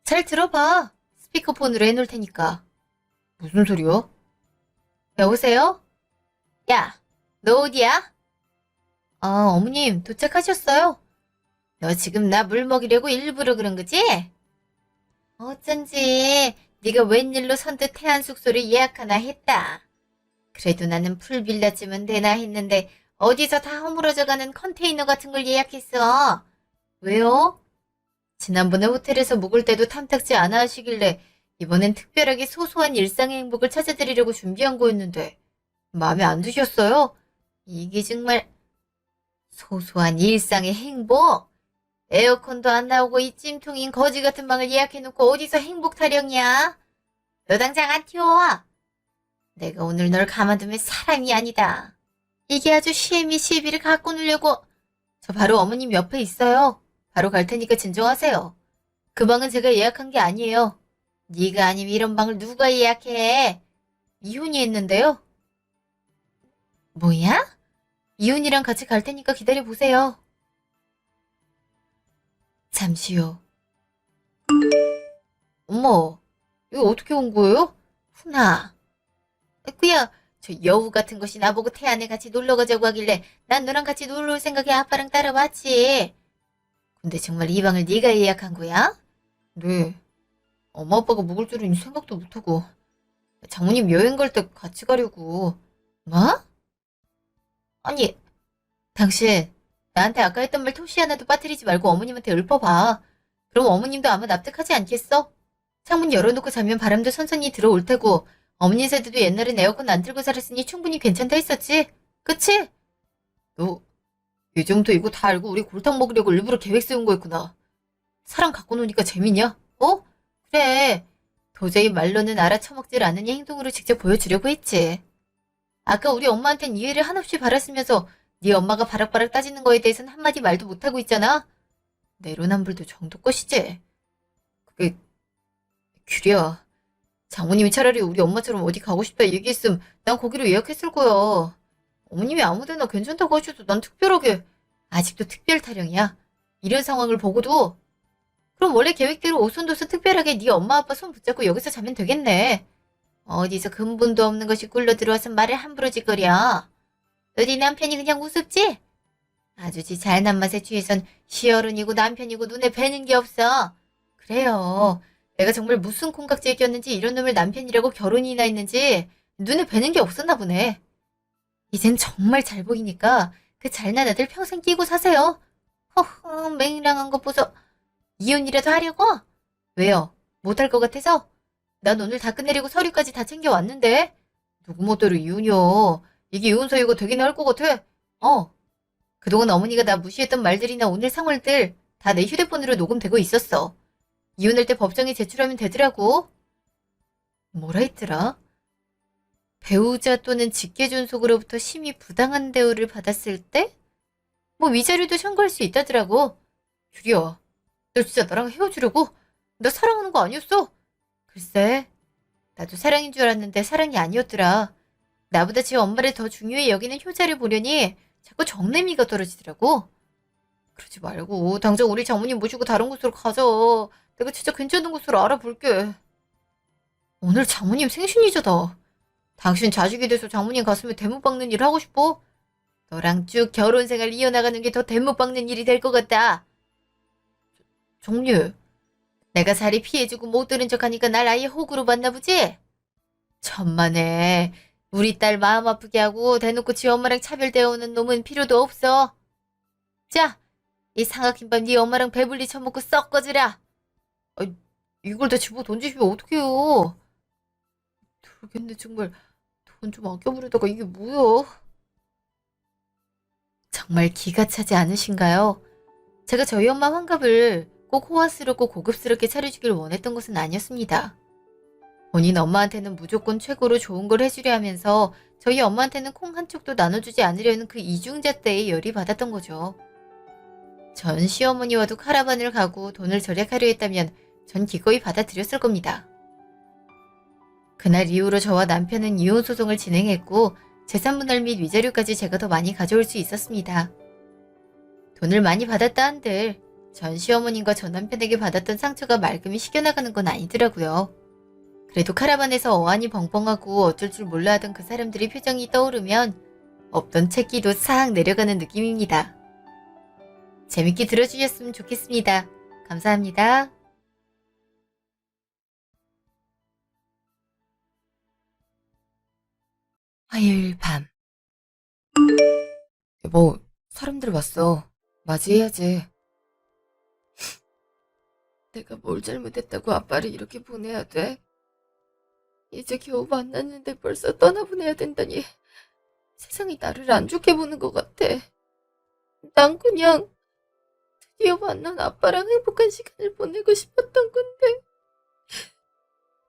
[SPEAKER 1] 잘 들어봐. 스피커폰으로 해놓을 테니까. 무슨 소리야? 여보세요? 야, 너 어디야? 아, 어머님, 도착하셨어요? 너 지금 나 물 먹이려고 일부러 그런 거지? 어쩐지 네가 웬일로 선뜻 태안 숙소를 예약하나 했다. 그래도 나는 풀빌라쯤은 되나 했는데 어디서 다 허물어져가는 컨테이너 같은 걸 예약했어. 왜요? 지난번에 호텔에서 묵을 때도 탐탁지 않아 하시길래 이번엔 특별하게 소소한 일상의 행복을 찾아드리려고 준비한 거였는데 마음에 안 드셨어요? 이게 정말 소소한 일상의 행복? 에어컨도 안 나오고 이 찜통인 거지 같은 방을 예약해놓고 어디서 행복 타령이야? 너 당장 안 튀어와. 내가 오늘 널 가만두면 사람이 아니다. 이게 아주 시애미 시애비를 갖고 놀려고. 저 바로 어머님 옆에 있어요. 바로 갈 테니까 진정하세요. 그 방은 제가 예약한 게 아니에요. 네가 아니면 이런 방을 누가 예약해? 이훈이 했는데요. 뭐야? 이훈이랑 같이 갈 테니까 기다려보세요. 잠시 후. 어머, 이거 어떻게 온 거예요? 훈아. 그야, 저 여우 같은 것이 나보고 태안에 같이 놀러 가자고 하길래 난 너랑 같이 놀러 올 생각에 아빠랑 따라왔지. 근데 정말 이 방을 네가 예약한 거야? 네. 엄마 아빠가 묵을 줄은 생각도 못하고. 장모님 여행 갈 때 같이 가려고. 뭐? 아니, 당신 나한테 아까 했던 말 토시 하나도 빠뜨리지 말고 어머님한테 읊어봐. 그럼 어머님도 아마 납득하지 않겠어? 창문 열어놓고 자면 바람도 선선히 들어올 테고 어머니 세대도 옛날엔 에어컨 안 틀고 살았으니 충분히 괜찮다 했었지? 그치? 너 예정부터 이거 다 알고 우리 골탕 먹으려고 일부러 계획 세운 거였구나. 사람 갖고 노니까 재밌냐? 어? 그래. 도저히 말로는 알아쳐먹질 않으니 행동으로 직접 보여주려고 했지. 아까 우리 엄마한텐 이해를 한없이 바랐으면서 네 엄마가 바락바락 따지는 거에 대해서는 한마디 말도 못하고 있잖아. 내로남불도 정도 것이지. 그게 규리야. 장모님이 차라리 우리 엄마처럼 어디 가고 싶다 얘기했으면 난 거기로 예약했을 거야. 어머님이 아무데나 괜찮다고 하셔도 난 특별하게. 아직도 특별 타령이야. 이런 상황을 보고도. 그럼 원래 계획대로 오손도손 특별하게 네 엄마 아빠 손 붙잡고 여기서 자면 되겠네. 어디서 근본도 없는 것이 굴러 들어와서 말을 함부로 짓거려. 너네 남편이 그냥 우습지? 아주 지 잘난 맛에 취해선 시어른이고 남편이고 눈에 뵈는 게 없어. 그래요. 내가 정말 무슨 콩깍지에 꼈는지 이런 놈을 남편이라고 결혼이나 했는지 눈에 뵈는 게 없었나 보네. 이젠 정말 잘 보이니까 그 잘난 아들 평생 끼고 사세요. 허허, 맹랑한 것 보소. 이혼이라도 하려고? 왜요? 못할 것 같아서? 난 오늘 다 끝내려고 서류까지 다 챙겨왔는데. 누구 멋대로 이혼이요. 이게 이혼 서유가 되긴 할 것 같아. 그동안 어머니가 나 무시했던 말들이나 오늘 상황들 다 내 휴대폰으로 녹음되고 있었어. 이혼할 때 법정에 제출하면 되더라고. 뭐라 했더라? 배우자 또는 직계존속으로부터 심히 부당한 대우를 받았을 때? 뭐 위자료도 청구할 수 있다더라고. 규리야, 너 진짜 나랑 헤어지려고? 나 사랑하는 거 아니었어? 글쎄, 나도 사랑인 줄 알았는데 사랑이 아니었더라. 나보다 제 엄마를 더 중요히 여기는 효자를 보려니 자꾸 정내미가 떨어지더라고. 그러지 말고 당장 우리 장모님 모시고 다른 곳으로 가자. 내가 진짜 괜찮은 곳으로 알아볼게. 오늘 장모님 생신이잖아. 당신 자식이 돼서 장모님 가슴에 대못 박는 일 하고 싶어? 너랑 쭉 결혼 생활 이어나가는 게 더 대못 박는 일이 될 것 같다. 정리, 내가 자리 피해주고 못 들은 척하니까 날 아예 호구로 봤나 보지? 천만에 우리 딸 마음 아프게 하고 대놓고 지 엄마랑 차별대어오는 놈은 필요도 없어. 자, 이 삼각김밥 네 엄마랑 배불리 처먹고 썩 꺼지라. 이걸 다 집어 던지시면 어떡해요. 모르겠네 정말. 돈 좀 아껴보려다가 이게 뭐야. 정말 기가 차지 않으신가요? 제가 저희 엄마 환갑을 꼭 호화스럽고 고급스럽게 차려주길 원했던 것은 아니었습니다. 본인 엄마한테는 무조건 최고로 좋은 걸 해주려 하면서 저희 엄마한테는 콩 한 쪽도 나눠주지 않으려는 그 이중잣대에 열이 받았던 거죠. 전 시어머니와도 카라반을 가고 돈을 절약하려 했다면 전 기꺼이 받아들였을 겁니다. 그날 이후로 저와 남편은 이혼 소송을 진행했고 재산분할 및 위자료까지 제가 더 많이 가져올 수 있었습니다. 돈을 많이 받았다 한들 전 시어머님과 전 남편에게 받았던 상처가 말끔히 식혀나가는 건 아니더라고요. 그래도 카라반에서 어안이 벙벙하고 어쩔 줄 몰라 하던 그 사람들의 표정이 떠오르면 없던 채기도 싹 내려가는 느낌입니다. 재밌게 들어주셨으면 좋겠습니다. 감사합니다. 화요일 밤. 여보, 사람들 왔어. 맞이해야지. 내가 뭘 잘못했다고 아빠를 이렇게 보내야 돼? 이제 겨우 만났는데 벌써 떠나보내야 된다니. 세상이 나를 안 좋게 보는 것 같아. 난 그냥 드디어 만난 아빠랑 행복한 시간을 보내고 싶었던 건데.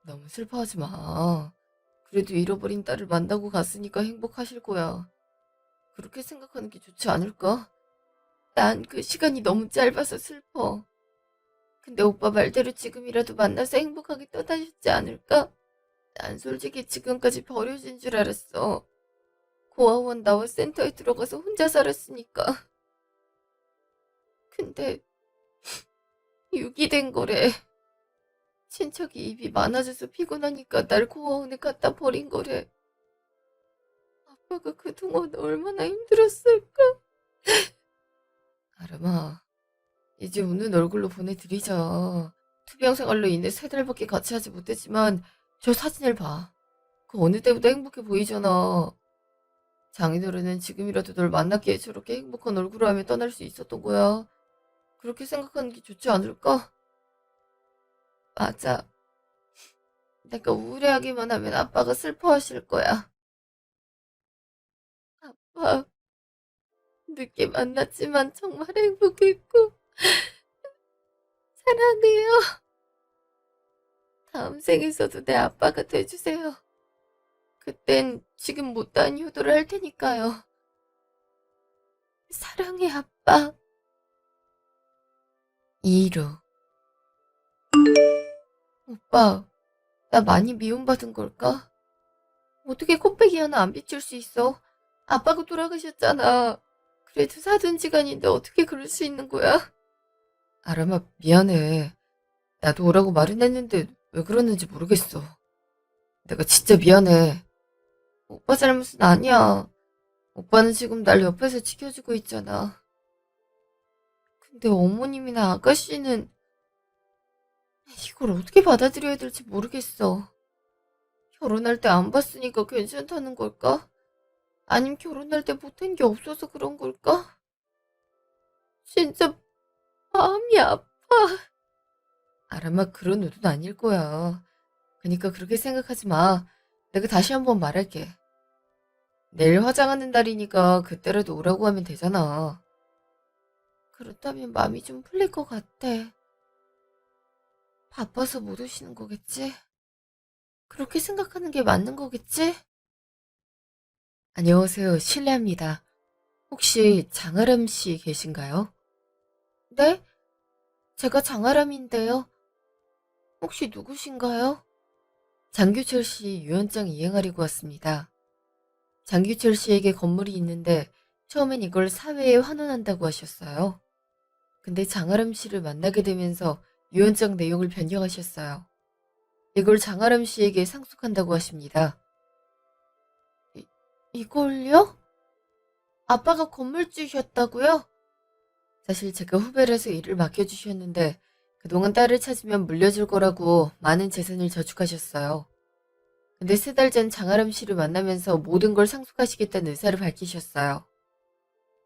[SPEAKER 1] 너무 슬퍼하지 마. 그래도 잃어버린 딸을 만나고 갔으니까 행복하실 거야. 그렇게 생각하는 게 좋지 않을까? 난 그 시간이 너무 짧아서 슬퍼. 근데 오빠 말대로 지금이라도 만나서 행복하게 떠나셨지 않을까? 난 솔직히 지금까지 버려진 줄 알았어. 고아원 나와 센터에 들어가서 혼자 살았으니까. 근데 유기된 거래. 친척이 입이 많아져서 피곤하니까 날 고아원에 갖다 버린 거래. 아빠가 그동안 얼마나 힘들었을까? 아름아, 이제 웃는 얼굴로 보내드리자. 투병 생활로 인해 3달밖에 같이 하지 못했지만 저 사진을 봐. 그 어느 때보다 행복해 보이잖아. 장인어른은 지금이라도 널 만났기에 저렇게 행복한 얼굴을 하며 떠날 수 있었던 거야. 그렇게 생각하는 게 좋지 않을까? 맞아. 내가 우울해하기만 하면 아빠가 슬퍼하실 거야. 아빠, 늦게 만났지만 정말 행복했고 사랑해요. 다음 생에서도 내 아빠가 돼주세요. 그땐 지금 못다한 효도를 할 테니까요. 사랑해, 아빠. 이루. 오빠, 나 많이 미움받은 걸까? 어떻게 코빼기 하나 안 비출 수 있어? 아빠가 돌아가셨잖아. 그래도 사돈지간인데 어떻게 그럴 수 있는 거야? 아람아, 미안해. 나도 오라고 말은 했는데 왜 그러는지 모르겠어. 내가 진짜 미안해. 오빠 잘못은 아니야. 오빠는 지금 날 옆에서 지켜주고 있잖아. 근데 어머님이나 아가씨는 이걸 어떻게 받아들여야 될지 모르겠어. 결혼할 때 안 봤으니까 괜찮다는 걸까? 아님 결혼할 때 못한 게 없어서 그런 걸까? 진짜 마음이 아파. 아람아, 그런 의도는 아닐 거야. 그러니까 그렇게 생각하지 마. 내가 다시 한번 말할게. 내일 화장하는 날이니까 그때라도 오라고 하면 되잖아. 그렇다면 마음이 좀 풀릴 것 같아. 바빠서 못 오시는 거겠지? 그렇게 생각하는 게 맞는 거겠지? 안녕하세요. 실례합니다. 혹시 장아람 씨 계신가요? 네? 제가 장아람인데요. 혹시 누구신가요? 장규철 씨 유언장 이행하려고 왔습니다. 장규철 씨에게 건물이 있는데 처음엔 이걸 사회에 환원한다고 하셨어요. 근데 장아람 씨를 만나게 되면서 유언장 내용을 변경하셨어요. 이걸 장아람 씨에게 상속한다고 하십니다. 이걸요? 아빠가 건물주셨다고요? 사실 제가 후배라서 일을 맡겨주셨는데 그동안 딸을 찾으면 물려줄 거라고 많은 재산을 저축하셨어요. 근데 3달 전 장아람 씨를 만나면서 모든 걸 상속하시겠다는 의사를 밝히셨어요.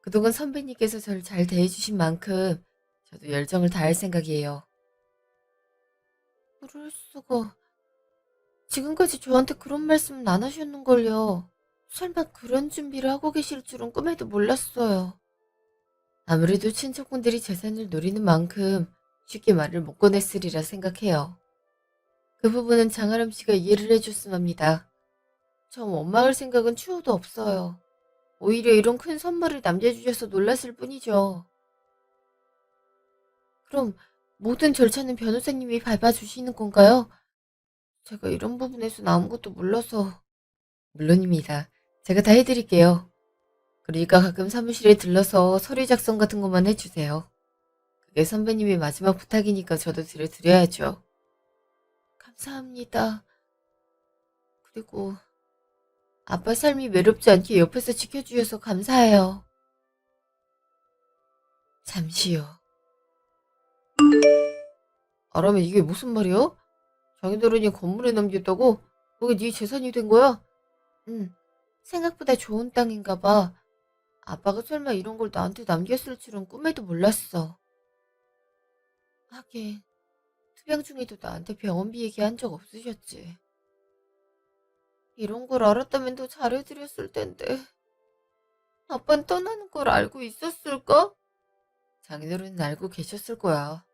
[SPEAKER 1] 그동안 선배님께서 저를 잘 대해주신 만큼 저도 열정을 다할 생각이에요. 그럴 수가. 지금까지 저한테 그런 말씀은 안 하셨는걸요. 설마 그런 준비를 하고 계실 줄은 꿈에도 몰랐어요. 아무래도 친척분들이 재산을 노리는 만큼 쉽게 말을 못 꺼냈으리라 생각해요. 그 부분은 장아람 씨가 이해를 해줬음 합니다. 저 원망할 생각은 추호도 없어요. 오히려 이런 큰 선물을 남겨주셔서 놀랐을 뿐이죠. 그럼 모든 절차는 변호사님이 밟아주시는 건가요? 제가 이런 부분에선 아무것도 몰라서. 물론입니다. 제가 다 해드릴게요. 그러니까 가끔 사무실에 들러서 서류 작성 같은 것만 해주세요. 그게 선배님의 마지막 부탁이니까 저도 드려야죠. 감사합니다. 그리고 아빠 삶이 외롭지 않게 옆에서 지켜주셔서 감사해요. 잠시요. 아라면 이게 무슨 말이야? 장인어른이 건물에 남겼다고? 그게 네 재산이 된 거야? 응. 생각보다 좋은 땅인가 봐. 아빠가 설마 이런 걸 나한테 남겼을 줄은 꿈에도 몰랐어. 하긴 투병 중에도 나한테 병원비 얘기한 적 없으셨지. 이런 걸 알았다면 더 잘해드렸을 텐데. 아빠는 떠나는 걸 알고 있었을까? 장인어른은 알고 계셨을 거야.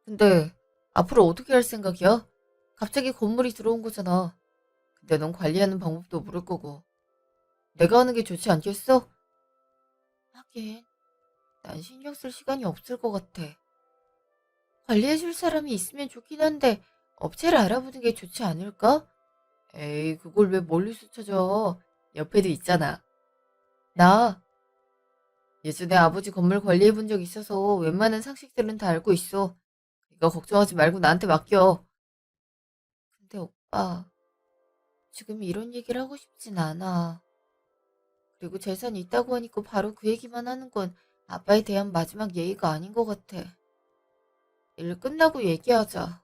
[SPEAKER 1] 근데 앞으로 어떻게 할 생각이야? 갑자기 건물이 들어온 거잖아. 근데 넌 관리하는 방법도 모를 거고. 내가 하는 게 좋지 않겠어? 하긴 난 신경 쓸 시간이 없을 것 같아. 관리해줄 사람이 있으면 좋긴 한데 업체를 알아보는 게 좋지 않을까? 에이, 그걸 왜 멀리서 찾아. 옆에도 있잖아. 나 예전에 아버지 건물 관리해본 적 있어서 웬만한 상식들은 다 알고 있어. 이거 걱정하지 말고 나한테 맡겨. 근데 오빠, 지금 이런 얘기를 하고 싶진 않아. 그리고 재산이 있다고 하니까 바로 그 얘기만 하는 건 아빠에 대한 마지막 예의가 아닌 것 같아. 일 끝나고 얘기하자.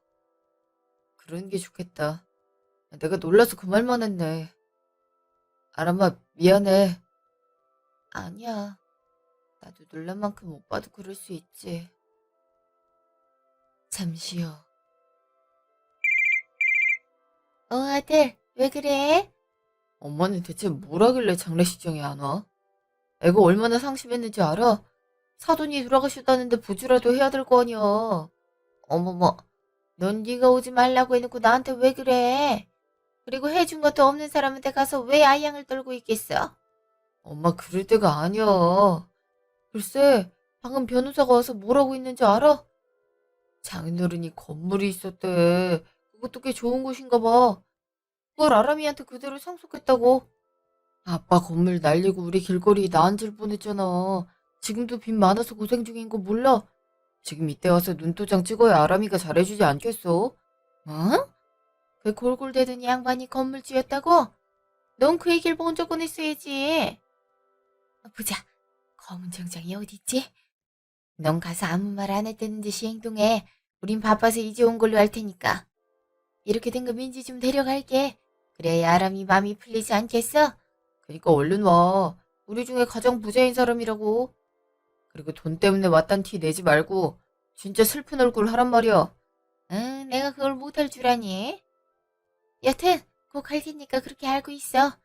[SPEAKER 1] 그러는 게 좋겠다. 내가 놀라서 그 말만 했네. 아람아, 미안해. 아니야. 나도 놀란 만큼 오빠도 그럴 수 있지. 잠시요. 아들, 왜 그래? 엄마는 대체 뭘 하길래 장례식장에 안 와? 애가 얼마나 상심했는지 알아? 사돈이 돌아가셨다는데 부주라도 해야 될 거 아니야. 어머머, 넌 네가 오지 말라고 해놓고 나한테 왜 그래? 그리고 해준 것도 없는 사람한테 가서 왜 아양을 떨고 있겠어? 엄마, 그럴 때가 아니야. 글쎄, 방금 변호사가 와서 뭐라고 했는지 알아? 장인어른이 건물이 있었대. 그것도 꽤 좋은 곳인가 봐. 그걸 아람이한테 그대로 상속했다고. 아빠 건물 날리고 우리 길거리에 나앉을 뻔했잖아. 지금도 빚 많아서 고생 중인 거 몰라? 지금 이때 와서 눈도장 찍어야 아람이가 잘해주지 않겠어? 어? 그 골골대던 양반이 건물 지었다고? 넌 그 얘기를 먼저 꺼냈어야지. 보자. 검은 정장이 어딨지? 넌 가서 아무 말 안 했다는 듯이 행동해. 우린 바빠서 이제 온 걸로 할 테니까. 이렇게 된 거 민지 좀 데려갈게. 그래야 아람이 마음이 풀리지 않겠어? 그러니까 얼른 와. 우리 중에 가장 부자인 사람이라고. 그리고 돈 때문에 왔단 티 내지 말고 진짜 슬픈 얼굴 하란 말이야. 응, 내가 그걸 못할 줄 아니? 여튼 곧 갈 테니까 그렇게 알고 있어.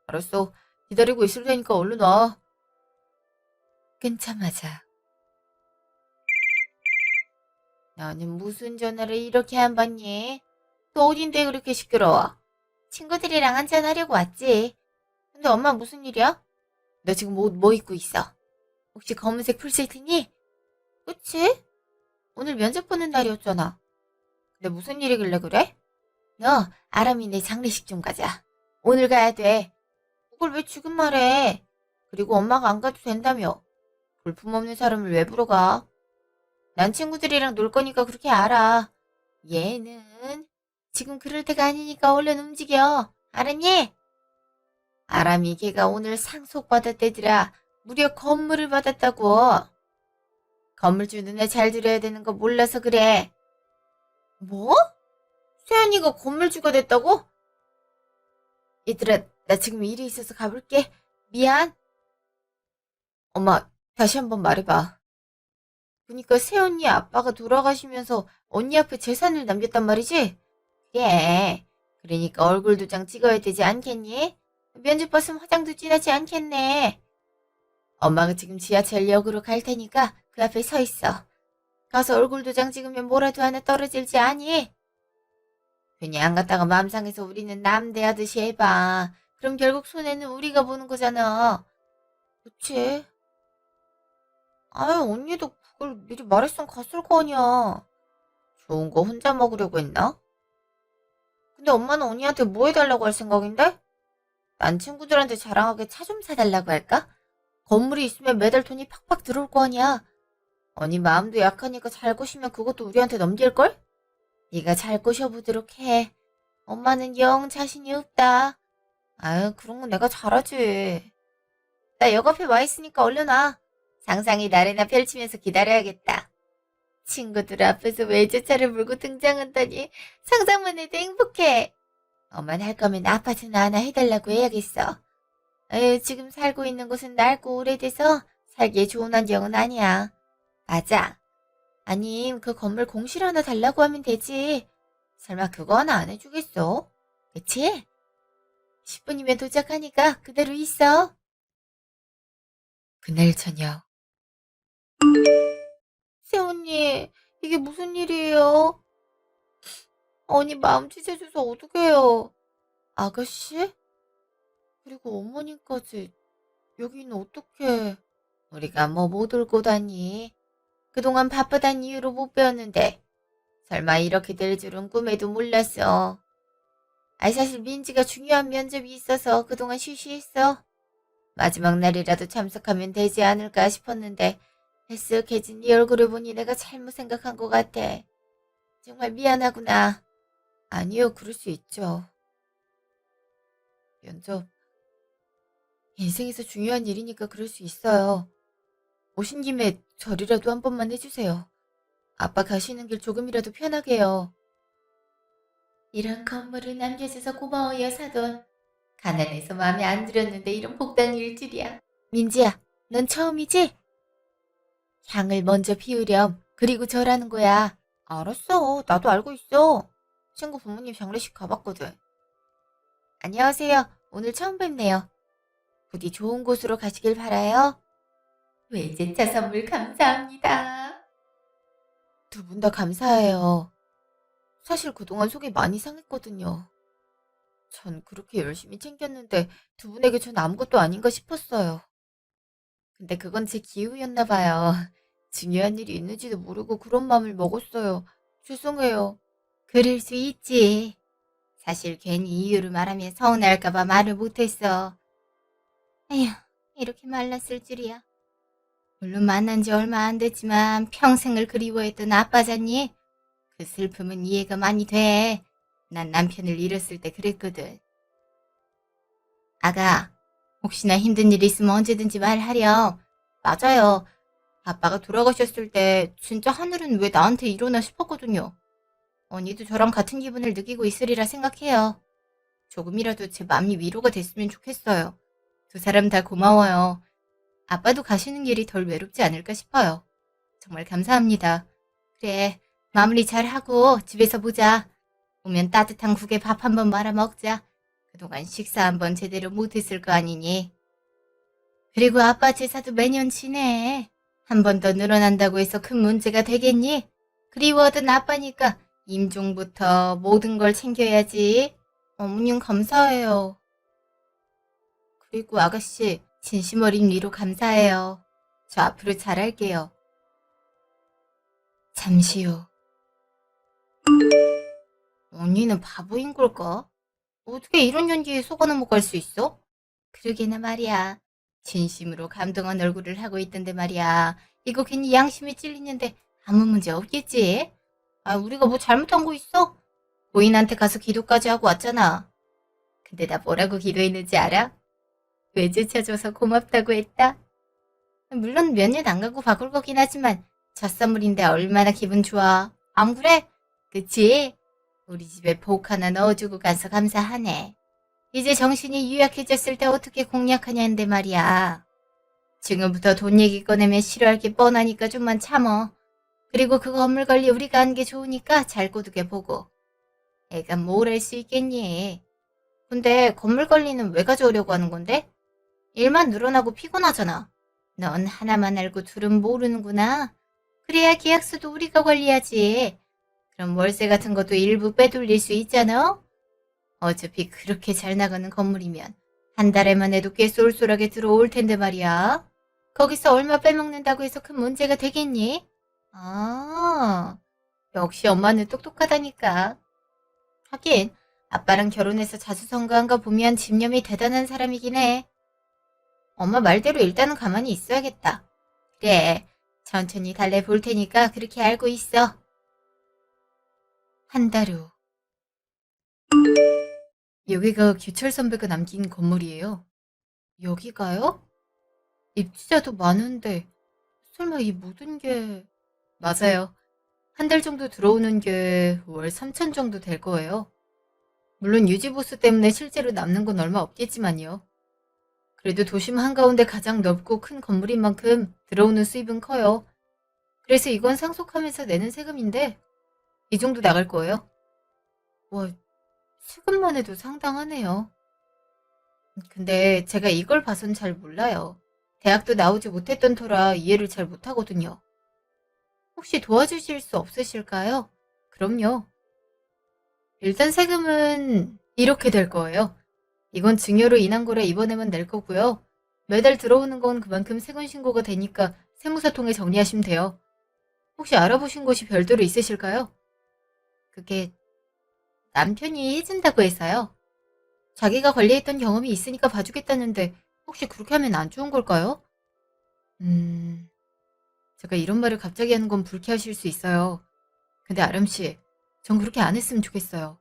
[SPEAKER 1] 알았어. 기다리고 있을 테니까 얼른 와. 끊자마자 너는 무슨 전화를 이렇게 안 받니? 또 어딘데 그렇게 시끄러워? 친구들이랑 한잔하려고 왔지. 근데 엄마 무슨 일이야? 너 지금 옷 뭐 입고 있어? 혹시 검은색 풀세트니? 그치? 오늘 면접 보는 날이었잖아. 근데 무슨 일이길래 그래? 너 아람이 내 장례식 좀 가자. 오늘 가야 돼. 그걸 왜 지금 말해? 그리고 엄마가 안 가도 된다며. 볼품없는 사람을 왜 부러가? 난 친구들이랑 놀 거니까 그렇게 알아. 얘는 지금 그럴 때가 아니니까 얼른 움직여. 알았니? 아람이 걔가 오늘 상속받았대더라. 무려 건물을 받았다고. 건물주 눈에 잘 들어야 되는 거 몰라서 그래. 뭐? 세연이가 건물주가 됐다고? 얘들아, 나 지금 일이 있어서 가볼게. 미안. 엄마, 다시 한번 말해봐. 그니까 새언니 아빠가 돌아가시면서 언니 앞에 재산을 남겼단 말이지? 그래. 그러니까 얼굴 도장 찍어야 되지 않겠니? 면접 봤으면 화장도 진하지 않겠네. 엄마가 지금 지하철역으로 갈 테니까 그 앞에 서 있어. 가서 얼굴 도장 찍으면 뭐라도 하나 떨어질지 아니? 괜히 안 갔다가 마음 상해서 우리는 남 대하듯이 해봐. 그럼 결국 손해는 우리가 보는 거잖아. 그치? 아유, 언니도 그걸 미리 말했으면 갔을 거 아니야. 좋은 거 혼자 먹으려고 했나? 근데 엄마는 언니한테 뭐 해달라고 할 생각인데? 난 친구들한테 자랑하게 차 좀 사달라고 할까? 건물이 있으면 매달 돈이 팍팍 들어올 거 아니야. 언니 마음도 약하니까 잘 꼬시면 그것도 우리한테 넘길걸? 네가 잘 꼬셔보도록 해. 엄마는 영 자신이 없다. 아유, 그런 건 내가 잘하지. 나 역 앞에 와 있으니까 얼른 와. 상상이 나래나 펼치면서 기다려야겠다. 친구들 앞에서 외제차를 몰고 등장한다니 상상만 해도 행복해. 엄만 할 거면 아파트나 하나 해달라고 해야겠어. 에휴, 지금 살고 있는 곳은 낡고 오래돼서 살기에 좋은 환경은 아니야. 맞아. 아님, 그 건물 공실 하나 달라고 하면 되지. 설마 그거 하나 안 해주겠어? 그치? 10분이면 도착하니까 그대로 있어. 그날 저녁. 세훈님, 이게 무슨 일이에요? 언니 마음 찢어져서 어떡해요? 아가씨? 그리고 어머님까지 여기는 어떻게? 우리가 뭐 못 올고 다니? 그동안 바쁘단 이유로 못 배웠는데 설마 이렇게 될 줄은 꿈에도 몰랐어. 아이 사실 민지가 중요한 면접이 있어서 그동안 쉬쉬했어. 마지막 날이라도 참석하면 되지 않을까 싶었는데 헬쓱해진 네 얼굴을 보니 내가 잘못 생각한 것 같아. 정말 미안하구나. 아니요, 그럴 수 있죠. 면접, 인생에서 중요한 일이니까 그럴 수 있어요. 오신 김에 절이라도 한 번만 해주세요. 아빠 가시는 길 조금이라도 편하게요. 이런 건물을 남겨줘서 고마워요, 사돈. 가난해서 마음에 안 들었는데 이런 복당일 줄이야. 민지야, 넌 처음이지? 향을 먼저 피우렴. 그리고 절하는 거야. 알았어. 나도 알고 있어. 친구 부모님 장례식 가봤거든. 안녕하세요. 오늘 처음 뵙네요. 부디 좋은 곳으로 가시길 바라요. 외제차 선물 감사합니다. 두 분 다 감사해요. 사실 그동안 속이 많이 상했거든요. 전 그렇게 열심히 챙겼는데 두 분에게 전 아무것도 아닌가 싶었어요. 근데 그건 제 기우였나 봐요. 중요한 일이 있는지도 모르고 그런 마음을 먹었어요. 죄송해요. 그럴 수 있지. 사실 괜히 이유를 말하면 서운할까봐 말을 못했어. 에휴, 이렇게 말랐을 줄이야. 물론 만난 지 얼마 안 됐지만 평생을 그리워했던 아빠잖니. 그 슬픔은 이해가 많이 돼. 난 남편을 잃었을 때 그랬거든. 아가, 혹시나 힘든 일 있으면 언제든지 말하렴. 맞아요. 아빠가 돌아가셨을 때 진짜 하늘은 왜 나한테 이러나 싶었거든요. 언니도 저랑 같은 기분을 느끼고 있으리라 생각해요. 조금이라도 제 마음이 위로가 됐으면 좋겠어요. 두 사람 다 고마워요. 아빠도 가시는 길이 덜 외롭지 않을까 싶어요. 정말 감사합니다. 그래, 마무리 잘하고 집에서 보자. 오면 따뜻한 국에 밥 한번 말아 먹자. 그동안 식사 한번 제대로 못했을 거 아니니. 그리고 아빠 제사도 매년 지내. 한 번 더 늘어난다고 해서 큰 문제가 되겠니? 그리워하던 아빠니까 임종부터 모든 걸 챙겨야지. 어머님 감사해요. 그리고 아가씨 진심 어린 위로 감사해요. 저 앞으로 잘할게요. 잠시 후. 언니는 바보인 걸까? 어떻게 이런 연기에 속아 넘어갈 수 있어? 그러게나 말이야. 진심으로 감동한 얼굴을 하고 있던데 말이야. 이거 괜히 양심이 찔리는데 아무 문제 없겠지? 아, 우리가 뭐 잘못한 거 있어? 고인한테 가서 기도까지 하고 왔잖아. 근데 나 뭐라고 기도했는지 알아? 외제차 줘서 고맙다고 했다. 물론 몇 년 안 가고 바꿀 거긴 하지만 첫 선물인데 얼마나 기분 좋아. 안 그래? 그치? 우리 집에 복 하나 넣어주고 가서 감사하네. 이제 정신이 유약해졌을 때 어떻게 공략하냐는데 말이야. 지금부터 돈 얘기 꺼내면 싫어할 게 뻔하니까 좀만 참어. 그리고 그 건물 관리 우리가 하는 게 좋으니까 잘 꼬드겨 보고. 애가 뭘 할 수 있겠니? 근데 건물 관리는 왜 가져오려고 하는 건데? 일만 늘어나고 피곤하잖아. 넌 하나만 알고 둘은 모르는구나. 그래야 계약서도 우리가 관리하지. 그럼 월세 같은 것도 일부 빼돌릴 수 있잖아. 어차피 그렇게 잘 나가는 건물이면 한 달에만 해도 꽤 쏠쏠하게 들어올 텐데 말이야. 거기서 얼마 빼먹는다고 해서 큰 문제가 되겠니? 아, 역시 엄마는 똑똑하다니까. 하긴 아빠랑 결혼해서 자수성가한 거 보면 집념이 대단한 사람이긴 해. 엄마 말대로 일단은 가만히 있어야겠다. 그래, 천천히 달래볼 테니까 그렇게 알고 있어. 한 달 후. 여기가 규철 선배가 남긴 건물이에요. 여기가요? 입주자도 많은데 설마 이 모든 게... 맞아요. 한 달 정도 들어오는 게 월 3천 정도 될 거예요. 물론 유지보수 때문에 실제로 남는 건 얼마 없겠지만요. 그래도 도심 한가운데 가장 넓고 큰 건물인 만큼 들어오는 수입은 커요. 그래서 이건 상속하면서 내는 세금인데 이 정도 나갈 거예요. 와, 세금만 해도 상당하네요. 근데 제가 이걸 봐선 잘 몰라요. 대학도 나오지 못했던 터라 이해를 잘 못하거든요. 혹시 도와주실 수 없으실까요? 그럼요. 일단 세금은 이렇게 될 거예요. 이건 증여로 인한 거라 이번에만 낼 거고요. 매달 들어오는 건 그만큼 세금 신고가 되니까 세무사 통해 정리하시면 돼요. 혹시 알아보신 곳이 별도로 있으실까요? 그게 남편이 해준다고 해서요. 자기가 관리했던 경험이 있으니까 봐주겠다는데 혹시 그렇게 하면 안 좋은 걸까요? 음, 제가 이런 말을 갑자기 하는 건 불쾌하실 수 있어요. 근데 아름씨, 전 그렇게 안 했으면 좋겠어요.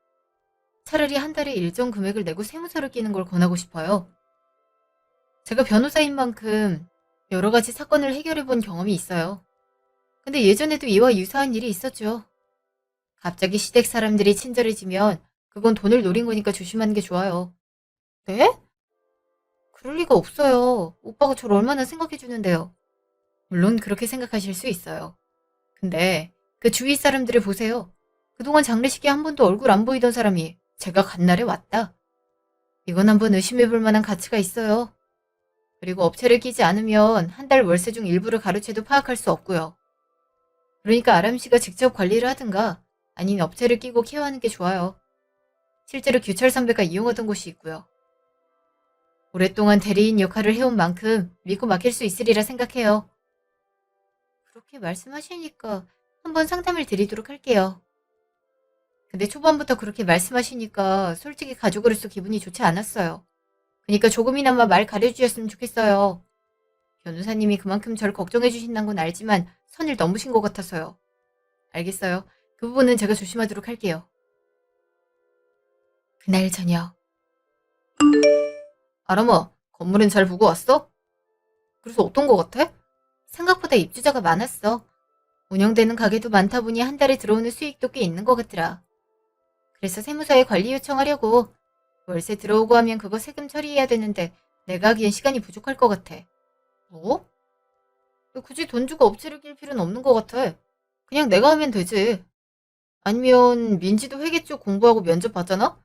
[SPEAKER 1] 차라리 한 달에 일정 금액을 내고 세무서를 끼는 걸 권하고 싶어요. 제가 변호사인 만큼 여러 가지 사건을 해결해 본 경험이 있어요. 근데 예전에도 이와 유사한 일이 있었죠. 갑자기 시댁 사람들이 친절해지면 그건 돈을 노린 거니까 조심하는 게 좋아요. 네? 그럴 리가 없어요. 오빠가 저를 얼마나 생각해 주는데요. 물론 그렇게 생각하실 수 있어요. 근데 그 주위 사람들을 보세요. 그동안 장례식에 한 번도 얼굴 안 보이던 사람이 제가 간 날에 왔다. 이건 한번 의심해 볼 만한 가치가 있어요. 그리고 업체를 끼지 않으면 한 달 월세 중 일부를 가로채도 파악할 수 없고요. 그러니까 아람 씨가 직접 관리를 하든가 아닌 업체를 끼고 케어하는 게 좋아요. 실제로 규철 선배가 이용하던 곳이 있고요. 오랫동안 대리인 역할을 해온 만큼 믿고 맡길 수 있으리라 생각해요. 그렇게 말씀하시니까 한번 상담을 드리도록 할게요. 근데 초반부터 그렇게 말씀하시니까 솔직히 가족으로서 기분이 좋지 않았어요. 그러니까 조금이나마 말 가려주셨으면 좋겠어요. 변호사님이 그만큼 저를 걱정해 주신다는 건 알지만 선을 넘으신 것 같아서요. 알겠어요. 그 부분은 제가 조심하도록 할게요. 그날 저녁. 아람아, 건물은 잘 보고 왔어? 그래서 어떤 거 같아? 생각보다 입주자가 많았어. 운영되는 가게도 많다 보니 한 달에 들어오는 수익도 꽤 있는 것 같더라. 그래서 세무서에 관리 요청하려고. 월세 들어오고 하면 그거 세금 처리해야 되는데 내가 하기엔 시간이 부족할 것 같아. 뭐? 굳이 돈 주고 업체를 낄 필요는 없는 것 같아. 그냥 내가 하면 되지. 아니면 민지도 회계 쪽 공부하고 면접 봤잖아?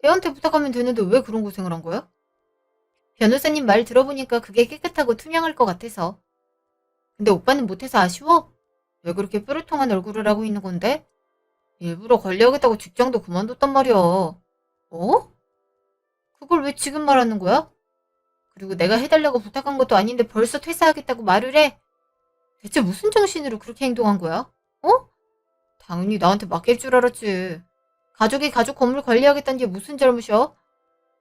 [SPEAKER 1] 애한테 부탁하면 되는데 왜 그런 고생을 한 거야? 변호사님 말 들어보니까 그게 깨끗하고 투명할 것 같아서. 근데 오빠는 못해서 아쉬워? 왜 그렇게 뾰루통한 얼굴을 하고 있는 건데? 일부러 관리하겠다고 직장도 그만뒀단 말이야. 어? 그걸 왜 지금 말하는 거야? 그리고 내가 해달라고 부탁한 것도 아닌데 벌써 퇴사하겠다고 말을 해? 대체 무슨 정신으로 그렇게 행동한 거야? 어? 당연히 나한테 맡길 줄 알았지. 가족이 가족 건물 관리하겠다는 게 무슨 잘못이야?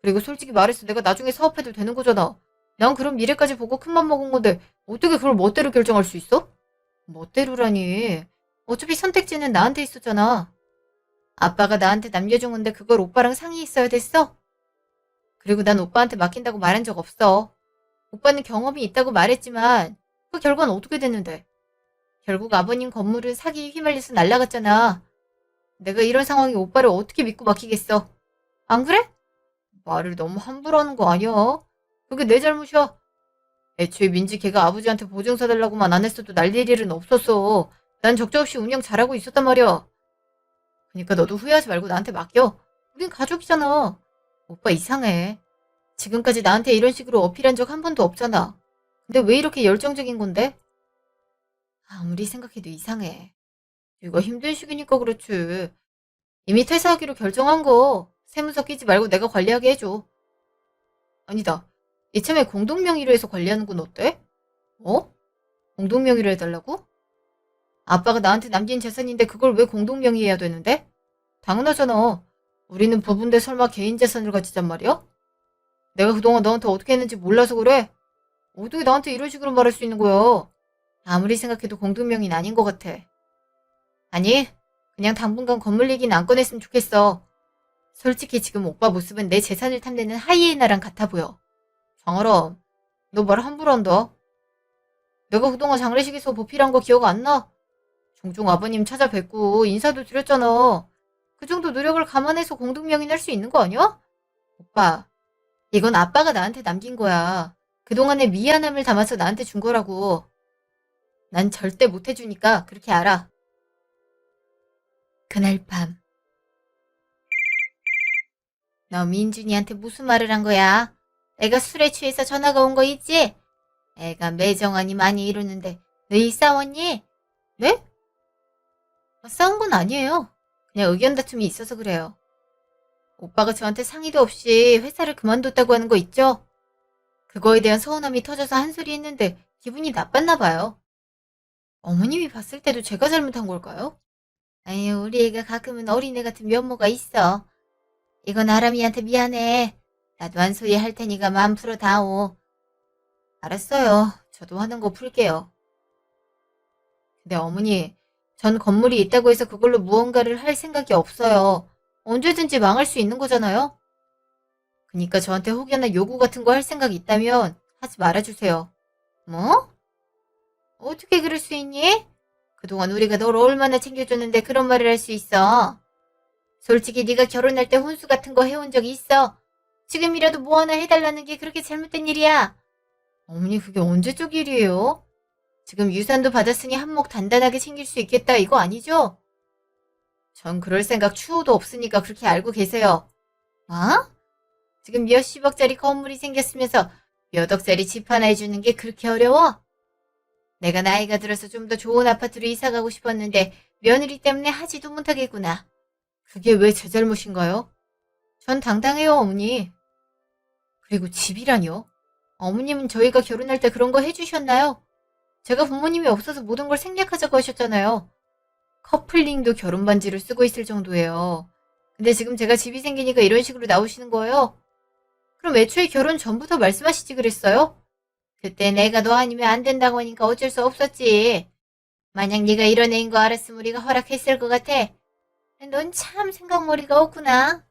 [SPEAKER 1] 그리고 솔직히 말해서 내가 나중에 사업해도 되는 거잖아. 난 그런 미래까지 보고 큰맘 먹은 건데 어떻게 그걸 멋대로 결정할 수 있어? 멋대로라니. 어차피 선택지는 나한테 있었잖아. 아빠가 나한테 남겨준 건데 그걸 오빠랑 상의했어야 됐어? 그리고 난 오빠한테 맡긴다고 말한 적 없어. 오빠는 경험이 있다고 말했지만 그 결과는 어떻게 됐는데? 결국 아버님 건물은 사기에 휘말려서 날라갔잖아. 내가 이런 상황에 오빠를 어떻게 믿고 맡기겠어? 안 그래? 말을 너무 함부로 하는 거 아니야? 그게 내 잘못이야. 애초에 민지 걔가 아버지한테 보증 서달라고만 안 했어도 날릴 일은 없었어. 난 적자없이 운영 잘하고 있었단 말이야. 그러니까 너도 후회하지 말고 나한테 맡겨. 우린 가족이잖아. 오빠 이상해. 지금까지 나한테 이런 식으로 어필한 적 한 번도 없잖아. 근데 왜 이렇게 열정적인 건데? 아무리 생각해도 이상해. 네가 힘든 시기니까 그렇지. 이미 퇴사하기로 결정한 거 세무서 끼지 말고 내가 관리하게 해줘. 아니다. 이참에 공동명의로 해서 관리하는 건 어때? 어? 공동명의로 해달라고? 아빠가 나한테 남긴 재산인데 그걸 왜 공동명의해야 되는데? 당연하잖아. 우리는 부부인데 설마 개인 재산을 가지잔 말이야? 내가 그동안 너한테 어떻게 했는지 몰라서 그래? 어떻게 나한테 이런 식으로 말할 수 있는 거야? 아무리 생각해도 공동명의는 아닌 것 같아. 아니, 그냥 당분간 건물 얘기는 안 꺼냈으면 좋겠어. 솔직히 지금 오빠 모습은 내 재산을 탐내는 하이에나랑 같아 보여. 장아람, 너 말 함부로 한다. 내가 그동안 장례식에서 보필한 거 기억 안 나? 종종 아버님 찾아뵙고 인사도 드렸잖아. 그 정도 노력을 감안해서 공동명의할 수 있는 거 아니야? 오빠, 이건 아빠가 나한테 남긴 거야. 그동안의 미안함을 담아서 나한테 준 거라고. 난 절대 못 해주니까 그렇게 알아. 그날 밤. 너 민준이한테 무슨 말을 한 거야? 애가 술에 취해서 전화가 온 거 있지? 애가 매정하니 많이 이러는데 너희 싸웠니? 네? 싸운 건 아니에요. 그냥 의견 다툼이 있어서 그래요. 오빠가 저한테 상의도 없이 회사를 그만뒀다고 하는 거 있죠? 그거에 대한 서운함이 터져서 한 소리 했는데 기분이 나빴나 봐요. 어머님이 봤을 때도 제가 잘못한 걸까요? 아유, 우리 애가 가끔은 어린애 같은 면모가 있어. 이건 아람이한테 미안해. 나도 한 소리 할 테니까 마음 풀어 다오. 알았어요. 저도 하는 거 풀게요. 근데 어머니, 전 건물이 있다고 해서 그걸로 무언가를 할 생각이 없어요. 언제든지 망할 수 있는 거잖아요? 그니까 저한테 혹여나 요구 같은 거 할 생각이 있다면 하지 말아주세요. 뭐? 어떻게 그럴 수 있니? 그동안 우리가 널 얼마나 챙겨줬는데 그런 말을 할 수 있어. 솔직히 네가 결혼할 때 혼수 같은 거 해온 적이 있어. 지금이라도 뭐 하나 해달라는 게 그렇게 잘못된 일이야. 어머니 그게 언제적 일이에요? 지금 유산도 받았으니 한몫 단단하게 챙길 수 있겠다 이거 아니죠? 전 그럴 생각 추호도 없으니까 그렇게 알고 계세요. 아? 지금 몇십억짜리 건물이 생겼으면서 몇 억짜리 집 하나 해주는 게 그렇게 어려워? 내가 나이가 들어서 좀 더 좋은 아파트로 이사 가고 싶었는데 며느리 때문에 하지도 못하겠구나. 그게 왜 제 잘못인가요? 전 당당해요, 어머니. 그리고 집이라뇨? 어머님은 저희가 결혼할 때 그런 거 해주셨나요? 제가 부모님이 없어서 모든 걸 생략하자고 하셨잖아요. 커플링도 결혼 반지를 쓰고 있을 정도예요. 근데 지금 제가 집이 생기니까 이런 식으로 나오시는 거예요? 그럼 애초에 결혼 전부터 말씀하시지 그랬어요? 그때 내가 너 아니면 안 된다고 하니까 어쩔 수 없었지. 만약 네가 이런 애인 거 알았으면 우리가 허락했을 것 같아. 넌 참 생각머리가 없구나.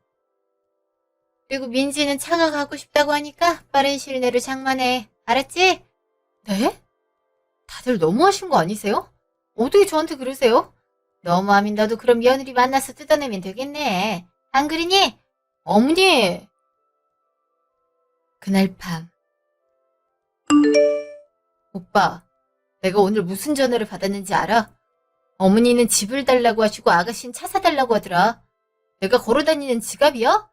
[SPEAKER 1] 그리고 민지는 차가 가고 싶다고 하니까 빠른 시일 내로 장만해. 알았지? 네? 다들 너무하신 거 아니세요? 어떻게 저한테 그러세요? 너무하면 너도 그럼 며느리 만나서 뜯어내면 되겠네. 안 그러니? 어머니! 그날 밤. 오빠, 내가 오늘 무슨 전화를 받았는지 알아? 어머니는 집을 달라고 하시고 아가씨는 차 사달라고 하더라. 내가 걸어다니는 지갑이야?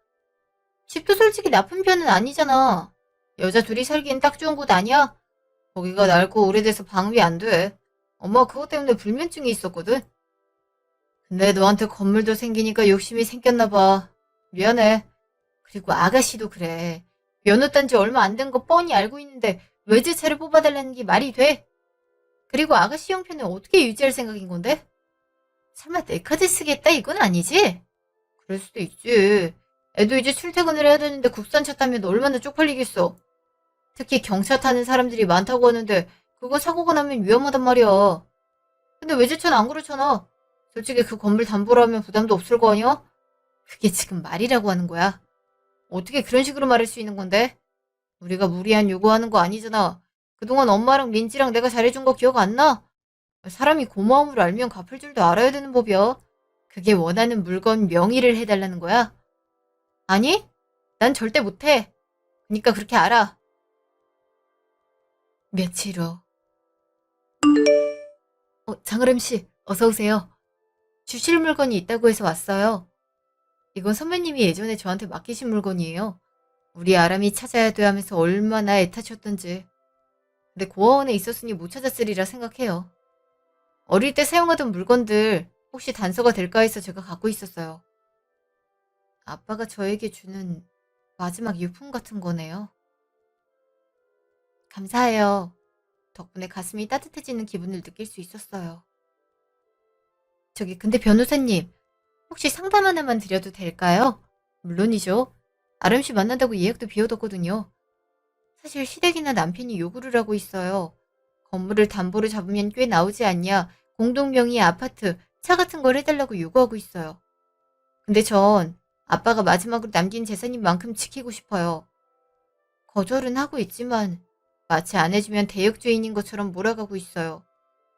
[SPEAKER 1] 집도 솔직히 나쁜 편은 아니잖아. 여자 둘이 살기엔 딱 좋은 곳 아니야? 거기가 낡고 오래돼서 방음이 안 돼. 엄마가 그것 때문에 불면증이 있었거든. 근데 너한테 건물도 생기니까 욕심이 생겼나 봐. 미안해. 그리고 아가씨도 그래. 면허 딴 지 얼마 안 된 거 뻔히 알고 있는데 외제차를 뽑아달라는 게 말이 돼? 그리고 아가씨 형편은 어떻게 유지할 생각인 건데? 설마 내 카드 쓰겠다 이건 아니지? 그럴 수도 있지. 애도 이제 출퇴근을 해야 되는데 국산차 타면 얼마나 쪽팔리겠어. 특히 경차 타는 사람들이 많다고 하는데 그거 사고가 나면 위험하단 말이야. 근데 외제차는 안 그렇잖아. 솔직히 그 건물 담보로 하면 부담도 없을 거 아니야? 그게 지금 말이라고 하는 거야. 어떻게 그런 식으로 말할 수 있는 건데? 우리가 무리한 요구하는 거 아니잖아. 그동안 엄마랑 민지랑 내가 잘해준 거 기억 안 나? 사람이 고마움을 알면 갚을 줄도 알아야 되는 법이야. 그게 원하는 물건 명의를 해달라는 거야? 아니, 난 절대 못해. 그니까 그렇게 알아. 며칠 후. 장아름 씨, 어서 오세요. 주실 물건이 있다고 해서 왔어요. 이건 선배님이 예전에 저한테 맡기신 물건이에요. 우리 아람이 찾아야 돼 하면서 얼마나 애타셨던지. 근데 고아원에 있었으니 못 찾았으리라 생각해요. 어릴 때 사용하던 물건들 혹시 단서가 될까 해서 제가 갖고 있었어요. 아빠가 저에게 주는 마지막 유품 같은 거네요. 감사해요. 덕분에 가슴이 따뜻해지는 기분을 느낄 수 있었어요. 근데 변호사님, 혹시 상담 하나만 드려도 될까요? 물론이죠. 아름 씨 만난다고 예약도 비워뒀거든요. 사실 시댁이나 남편이 요구를 하고 있어요. 건물을 담보로 잡으면 꽤 나오지 않냐, 공동명의 아파트, 차 같은 걸 해달라고 요구하고 있어요. 근데 전 아빠가 마지막으로 남긴 재산인 만큼 지키고 싶어요. 거절은 하고 있지만 마치 안 해주면 대역죄인인 것처럼 몰아가고 있어요.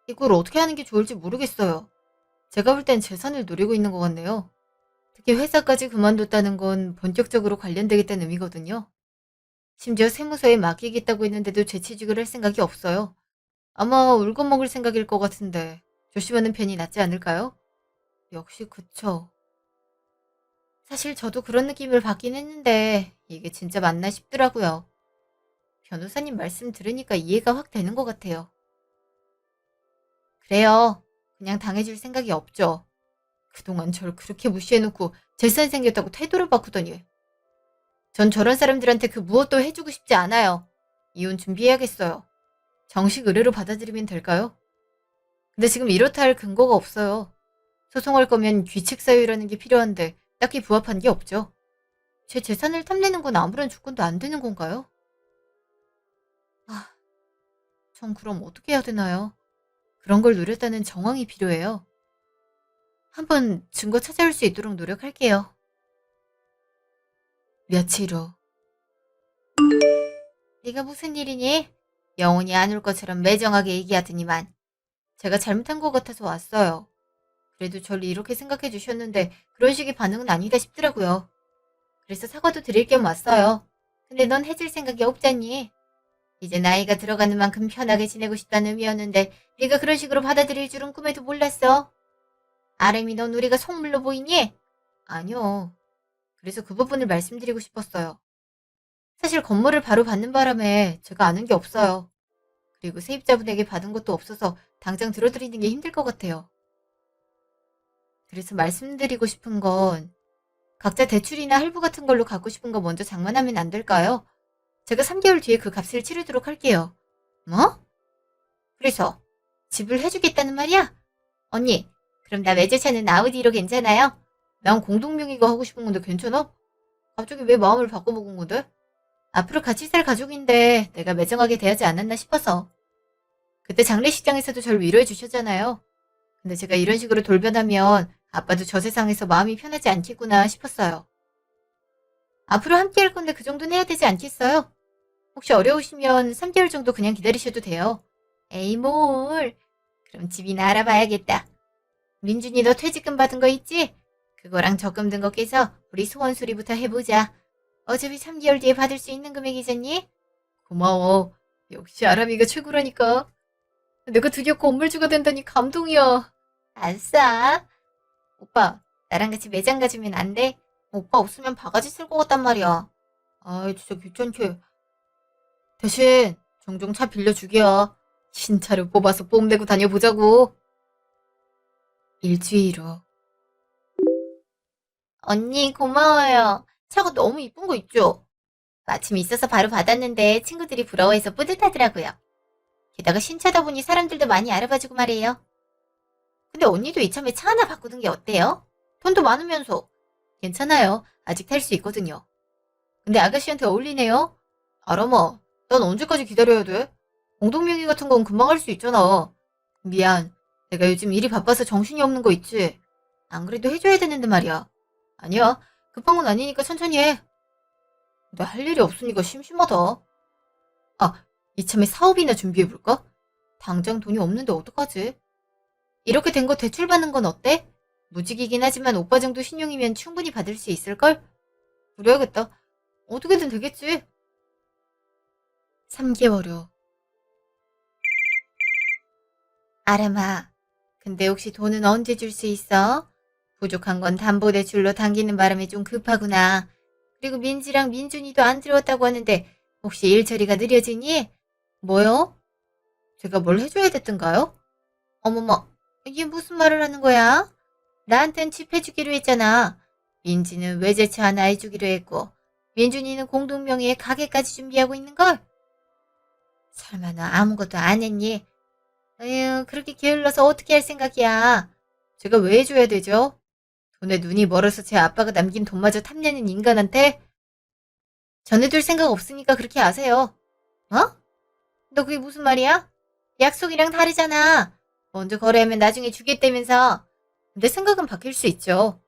[SPEAKER 1] 이걸 어떻게 하는 게 좋을지 모르겠어요. 제가 볼 땐 재산을 노리고 있는 것 같네요. 특히 회사까지 그만뒀다는 건 본격적으로 관련되겠다는 의미거든요. 심지어 세무서에 맡기겠다고 했는데도 재취직을 할 생각이 없어요. 아마 울고 먹을 생각일 것 같은데 조심하는 편이 낫지 않을까요? 역시 그쵸. 사실 저도 그런 느낌을 받긴 했는데 이게 진짜 맞나 싶더라고요. 변호사님 말씀 들으니까 이해가 확 되는 것 같아요. 그래요. 그냥 당해줄 생각이 없죠. 그동안 절 그렇게 무시해놓고 재산 생겼다고 태도를 바꾸더니. 전 저런 사람들한테 그 무엇도 해주고 싶지 않아요. 이혼 준비해야겠어요. 정식 의뢰로 받아들이면 될까요? 근데 지금 이렇다 할 근거가 없어요. 소송할 거면 귀책 사유라는 게 필요한데 딱히 부합한 게 없죠. 제 재산을 탐내는 건 아무런 조건도 안 되는 건가요? 아, 전 그럼 어떻게 해야 되나요? 그런 걸 노렸다는 정황이 필요해요. 한번 증거 찾아올 수 있도록 노력할게요. 며칠 후. 네가 무슨 일이니? 영혼이 안 올 것처럼 매정하게 얘기하더니만. 제가 잘못한 것 같아서 왔어요. 그래도 절 이렇게 생각해 주셨는데 그런 식의 반응은 아니다 싶더라고요. 그래서 사과도 드릴 겸 왔어요. 근데 넌 해줄 생각이 없잖니. 이제 나이가 들어가는 만큼 편하게 지내고 싶다는 의미였는데 네가 그런 식으로 받아들일 줄은 꿈에도 몰랐어. 아름이 넌 우리가 속물로 보이니? 아니요. 그래서 그 부분을 말씀드리고 싶었어요. 사실 건물을 바로 받는 바람에 제가 아는 게 없어요. 그리고 세입자분에게 받은 것도 없어서 당장 들어드리는 게 힘들 것 같아요. 그래서 말씀드리고 싶은 건 각자 대출이나 할부 같은 걸로 갖고 싶은 거 먼저 장만하면 안 될까요? 제가 3개월 뒤에 그 값을 치르도록 할게요. 뭐? 그래서 집을 해주겠다는 말이야? 언니, 그럼 나 외제차는 아우디로 괜찮아요? 난 공동명의가 하고 싶은 건데 괜찮아? 갑자기 왜 마음을 바꿔먹은 건데? 앞으로 같이 살 가족인데 내가 매정하게 대하지 않았나 싶어서. 그때 장례식장에서도 절 위로해 주셨잖아요. 근데 제가 이런 식으로 돌변하면 아빠도 저 세상에서 마음이 편하지 않겠구나 싶었어요. 앞으로 함께 할 건데 그 정도는 해야 되지 않겠어요? 혹시 어려우시면 3개월 정도 그냥 기다리셔도 돼요. 에이 뭘. 그럼 집이나 알아봐야겠다. 민준이 너 퇴직금 받은 거 있지? 그거랑 적금 든 거 깨서 우리 소원 수리부터 해보자. 어차피 3개월 뒤에 받을 수 있는 금액이잖니? 고마워. 역시 아람이가 최고라니까. 내가 드디어 건물주가 된다니 감동이야. 아싸. 오빠, 나랑 같이 매장 가주면 안 돼? 오빠 없으면 바가지 쓸 것 같단 말이야. 아이, 진짜 귀찮게. 대신 종종 차 빌려주기야. 신차를 뽑아서 뽐내고 다녀보자고. 일주일 후. 언니 고마워요. 차가 너무 이쁜 거 있죠? 마침 있어서 바로 받았는데 친구들이 부러워해서 뿌듯하더라고요. 게다가 신차다 보니 사람들도 많이 알아봐주고 말이에요. 근데 언니도 이참에 차 하나 바꾸는 게 어때요? 돈도 많으면서. 괜찮아요. 아직 탈 수 있거든요. 근데 아가씨한테 어울리네요? 아람아, 난 언제까지 기다려야 돼? 공동명의 같은 건 금방 할 수 있잖아. 미안. 내가 요즘 일이 바빠서 정신이 없는 거 있지? 안 그래도 해줘야 되는데 말이야. 아니야. 급한 건 아니니까 천천히 해. 나 할 일이 없으니까 심심하다. 아, 이참에 사업이나 준비해볼까? 당장 돈이 없는데 어떡하지? 이렇게 된 거 대출받는 건 어때? 무직이긴 하지만 오빠 정도 신용이면 충분히 받을 수 있을걸? 그래야겠다. 어떻게든 되겠지. 3개월 후. 아람아, 근데 혹시 돈은 언제 줄 수 있어? 부족한 건 담보대출로 당기는 바람에 좀 급하구나. 그리고 민지랑 민준이도 안 들어왔다고 하는데 혹시 일 처리가 느려지니? 뭐요? 제가 뭘 해줘야 됐던가요? 어머머, 이게 무슨 말을 하는 거야? 나한텐 집 해주기로 했잖아. 민지는 외제차 하나 해주기로 했고 민준이는 공동명의의 가게까지 준비하고 있는걸? 설마 너 아무것도 안 했니? 에휴, 그렇게 게을러서 어떻게 할 생각이야. 제가 왜 해줘야 되죠? 돈에 눈이 멀어서 제 아빠가 남긴 돈마저 탐내는 인간한테? 전해둘 생각 없으니까 그렇게 아세요. 어? 너 그게 무슨 말이야? 약속이랑 다르잖아. 먼저 거래하면 나중에 주겠다면서. 내 생각은 바뀔 수 있죠.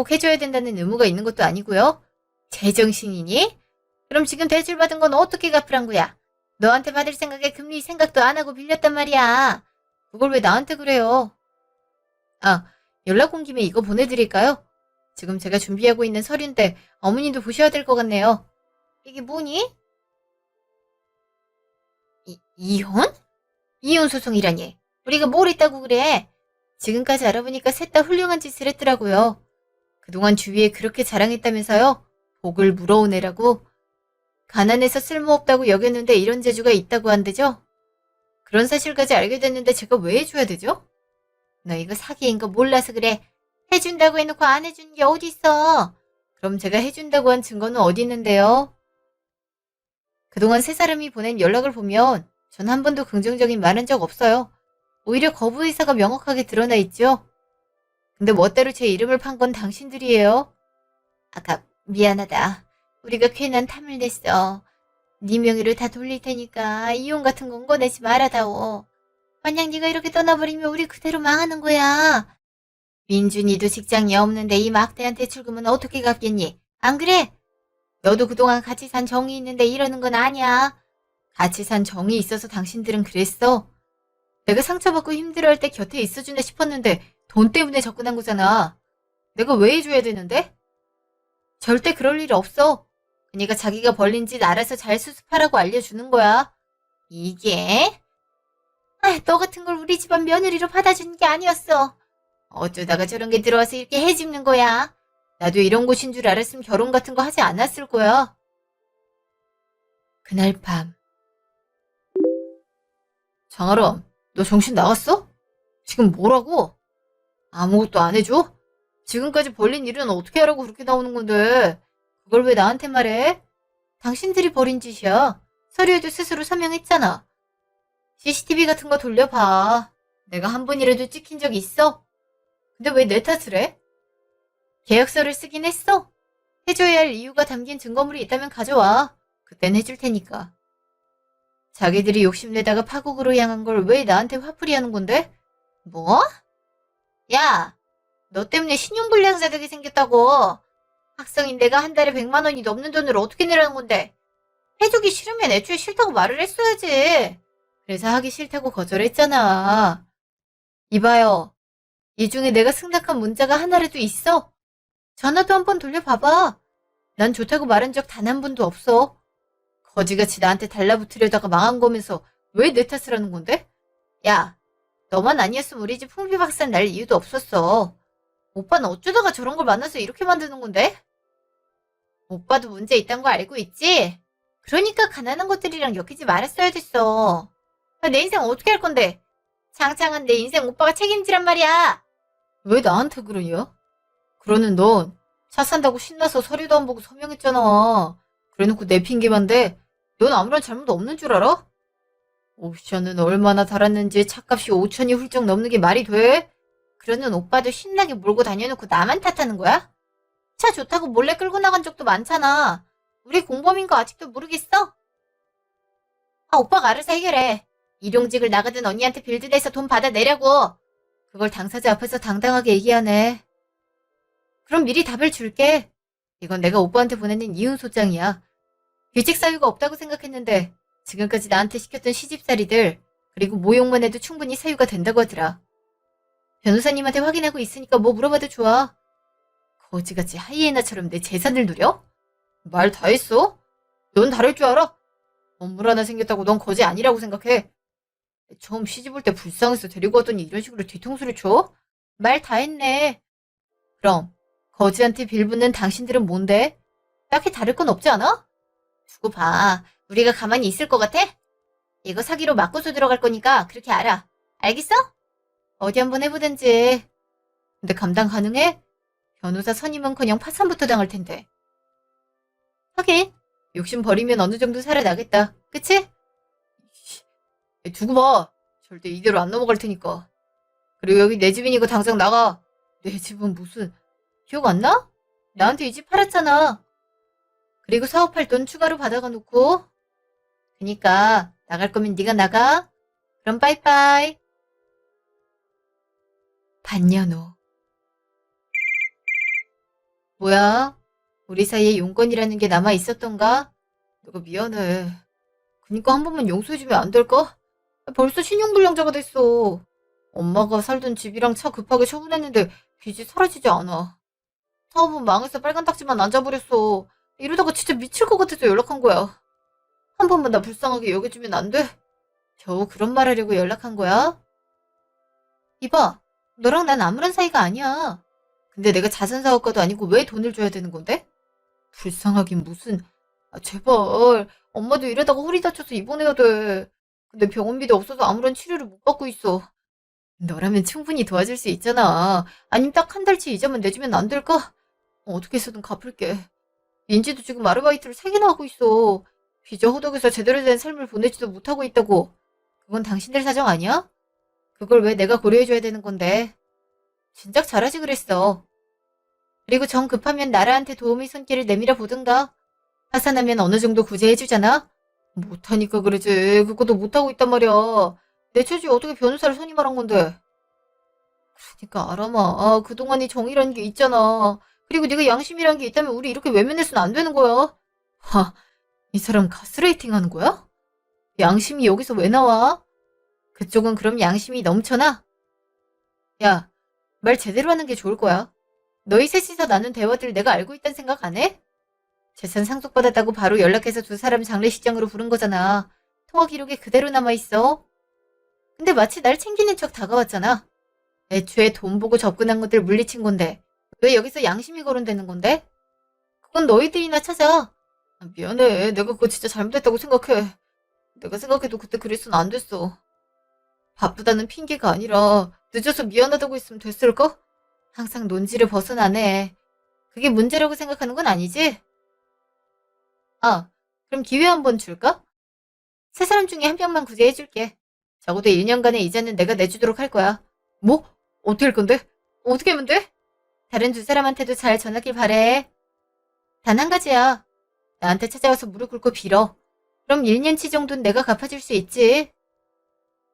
[SPEAKER 1] 꼭 해줘야 된다는 의무가 있는 것도 아니고요. 제정신이니? 그럼 지금 대출 받은 건 어떻게 갚으란 거야? 너한테 받을 생각에 금리 생각도 안 하고 빌렸단 말이야. 그걸 왜 나한테 그래요? 아, 연락 온 김에 이거 보내드릴까요? 지금 제가 준비하고 있는 서류인데 어머님도 보셔야 될 것 같네요. 이게 뭐니? 이혼? 이혼 소송이라니. 우리가 뭘 했다고 그래? 지금까지 알아보니까 셋 다 훌륭한 짓을 했더라고요. 그동안 주위에 그렇게 자랑했다면서요? 복을 물어온 애라고? 가난해서 쓸모없다고 여겼는데 이런 재주가 있다고 한대죠? 그런 사실까지 알게 됐는데 제가 왜 해줘야 되죠? 너 이거 사기인 거 몰라서 그래. 해준다고 해놓고 안 해주는 게 어딨어. 그럼 제가 해준다고 한 증거는 어디 있는데요? 그동안 세 사람이 보낸 연락을 보면 전 한 번도 긍정적인 말 한 적 없어요. 오히려 거부 의사가 명확하게 드러나 있죠. 근데 멋대로 제 이름을 판 건 당신들이에요. 아까 미안하다. 우리가 괜한 탐을 냈어. 네 명의를 다 돌릴 테니까 이혼 같은 건 꺼내지 말아다오. 만약 네가 이렇게 떠나버리면 우리 그대로 망하는 거야. 민준이도 직장이 없는데 이 막대한 대출금은 어떻게 갚겠니? 안 그래? 너도 그동안 같이 산 정이 있는데 이러는 건 아니야. 같이 산 정이 있어서 당신들은 그랬어. 내가 상처받고 힘들어할 때 곁에 있어주나 싶었는데 돈 때문에 접근한 거잖아. 내가 왜 해줘야 되는데? 절대 그럴 일 없어. 그러니까 자기가 벌린 짓 알아서 잘 수습하라고 알려주는 거야. 이게? 너 같은 걸 우리 집안 며느리로 받아주는 게 아니었어. 어쩌다가 저런 게 들어와서 이렇게 해집는 거야. 나도 이런 곳인 줄 알았으면 결혼 같은 거 하지 않았을 거야. 그날 밤. 장아람, 너 정신 나갔어? 지금 뭐라고? 아무것도 안 해줘? 지금까지 벌린 일은 어떻게 하라고 그렇게 나오는 건데 그걸 왜 나한테 말해? 당신들이 벌인 짓이야. 서류에도 스스로 서명했잖아. CCTV 같은 거 돌려봐. 내가 한 번이라도 찍힌 적 있어? 근데 왜 내 탓을 해? 계약서를 쓰긴 했어. 해줘야 할 이유가 담긴 증거물이 있다면 가져와. 그땐 해줄 테니까. 자기들이 욕심내다가 파국으로 향한 걸 왜 나한테 화풀이 하는 건데? 뭐? 야, 너 때문에 신용불량자 되게 생겼다고. 학생인 내가 한 달에 100만 원이 넘는 돈을 어떻게 내라는 건데. 해주기 싫으면 애초에 싫다고 말을 했어야지. 그래서 하기 싫다고 거절했잖아. 이봐요. 이 중에 내가 승낙한 문자가 하나라도 있어? 전화도 한번 돌려봐봐. 난 좋다고 말한 적 단 한 번도 없어. 거지같이 나한테 달라붙으려다가 망한 거면서 왜 내 탓을 하는 건데? 야, 너만 아니었으면 우리 집 풍비박산 날 이유도 없었어. 오빠는 어쩌다가 저런 걸 만나서 이렇게 만드는 건데? 오빠도 문제 있단 거 알고 있지? 그러니까 가난한 것들이랑 엮이지 말았어야 됐어. 내 인생 어떻게 할 건데? 장창한 내 인생 오빠가 책임지란 말이야. 왜 나한테 그러냐? 그러는 넌 차 산다고 신나서 서류도 안 보고 서명했잖아. 그래놓고 내 핑계만 대. 넌 아무런 잘못 없는 줄 알아? 옵션은 얼마나 달았는지 차값이 5천이 훌쩍 넘는 게 말이 돼? 그러는 오빠도 신나게 몰고 다녀놓고 나만 탓하는 거야? 차 좋다고 몰래 끌고 나간 적도 많잖아. 우리 공범인 거 아직도 모르겠어? 오빠가 알아서 해결해. 일용직을 나가든 언니한테 빌드내서 돈 받아내려고. 그걸 당사자 앞에서 당당하게 얘기하네. 그럼 미리 답을 줄게. 이건 내가 오빠한테 보내는 이혼 소장이야. 규칙 사유가 없다고 생각했는데 지금까지 나한테 시켰던 시집살이들 그리고 모욕만 해도 충분히 사유가 된다고 하더라. 변호사님한테 확인하고 있으니까 뭐 물어봐도 좋아. 거지같이 하이에나처럼 내 재산을 누려? 말 다 했어? 넌 다를 줄 알아? 건물 하나 생겼다고 넌 거지 아니라고 생각해. 처음 시집 올 때 불쌍해서 데리고 왔더니 이런 식으로 뒤통수를 쳐? 말 다 했네. 그럼 거지한테 빌붙는 당신들은 뭔데? 딱히 다를 건 없지 않아? 두고 봐. 우리가 가만히 있을 것 같아? 이거 사기로 맞고서 들어갈 거니까 그렇게 알아. 알겠어? 어디 한번 해보든지. 근데 감당 가능해? 변호사 선임은커녕 파산부터 당할 텐데. 하긴 욕심 버리면 어느 정도 살아나겠다. 그치? 두고 봐. 절대 이대로 안 넘어갈 테니까. 그리고 여기 내 집이니까 당장 나가. 내 집은 무슨... 기억 안 나? 나한테 이 집 팔았잖아. 그리고 사업할 돈 추가로 받아가 놓고. 그니까 나갈 거면 네가 나가. 그럼 빠이빠이. 반년 후. 뭐야? 우리 사이에 용건이라는 게 남아 있었던가? 내가 미안해. 그니까 한 번만 용서해주면 안 될까? 벌써 신용불량자가 됐어. 엄마가 살던 집이랑 차 급하게 처분했는데 빚이 사라지지 않아. 사업은 망해서 빨간 딱지만 앉아버렸어. 이러다가 진짜 미칠 것 같아서 연락한 거야. 한 번만 나 불쌍하게 여겨주면 안 돼? 겨우 그런 말 하려고 연락한 거야? 이봐, 너랑 난 아무런 사이가 아니야. 근데 내가 자선사업가도 아니고 왜 돈을 줘야 되는 건데? 불쌍하긴 무슨. 제발. 엄마도 이러다가 허리 다쳐서 입원해야 돼. 근데 병원비도 없어서 아무런 치료를 못 받고 있어. 너라면 충분히 도와줄 수 있잖아. 아님 딱 한 달치 이자만 내주면 안 될까? 어떻게 해서든 갚을게. 민지도 지금 아르바이트를 3개나 하고 있어. 빚어 호덕에서 제대로 된 삶을 보내지도 못하고 있다고. 그건 당신들 사정 아니야? 그걸 왜 내가 고려해줘야 되는 건데. 진작 잘하지 그랬어. 그리고 정 급하면 나라한테 도움의 손길을 내밀어 보든가. 하산하면 어느 정도 구제해주잖아? 못하니까 그러지. 그것도 못하고 있단 말이야. 내 처지에 어떻게 변호사를 선임하란 건데. 그러니까 아람아. 그동안이 정이라는 게 있잖아. 그리고 네가 양심이라는 게 있다면 우리 이렇게 외면해서는 안 되는 거야. 하, 이 사람 가스라이팅 하는 거야? 양심이 여기서 왜 나와? 그쪽은 그럼 양심이 넘쳐나? 야, 말 제대로 하는 게 좋을 거야. 너희 셋이서 나눈 대화들 내가 알고 있다는 생각 안 해? 재산 상속받았다고 바로 연락해서 두 사람 장례식장으로 부른 거잖아. 통화 기록에 그대로 남아있어. 근데 마치 날 챙기는 척 다가왔잖아. 애초에 돈 보고 접근한 것들 물리친 건데 왜 여기서 양심이 거론되는 건데? 그건 너희들이나 찾아. 미안해. 내가 그거 진짜 잘못했다고 생각해. 내가 생각해도 그때 그랬으면 안 됐어. 바쁘다는 핑계가 아니라 늦어서 미안하다고 했으면 됐을까? 항상 논지를 벗어나네. 그게 문제라고 생각하는 건 아니지? 그럼 기회 한번 줄까? 세 사람 중에 한 명만 구제해줄게. 적어도 1년간의 이자는 내가 내주도록 할 거야. 뭐? 어떻게 할 건데? 어떻게 하면 돼? 다른 두 사람한테도 잘 전하길 바래. 단 한 가지야. 나한테 찾아와서 무릎 꿇고 빌어. 그럼 1년치 정도는 내가 갚아줄 수 있지.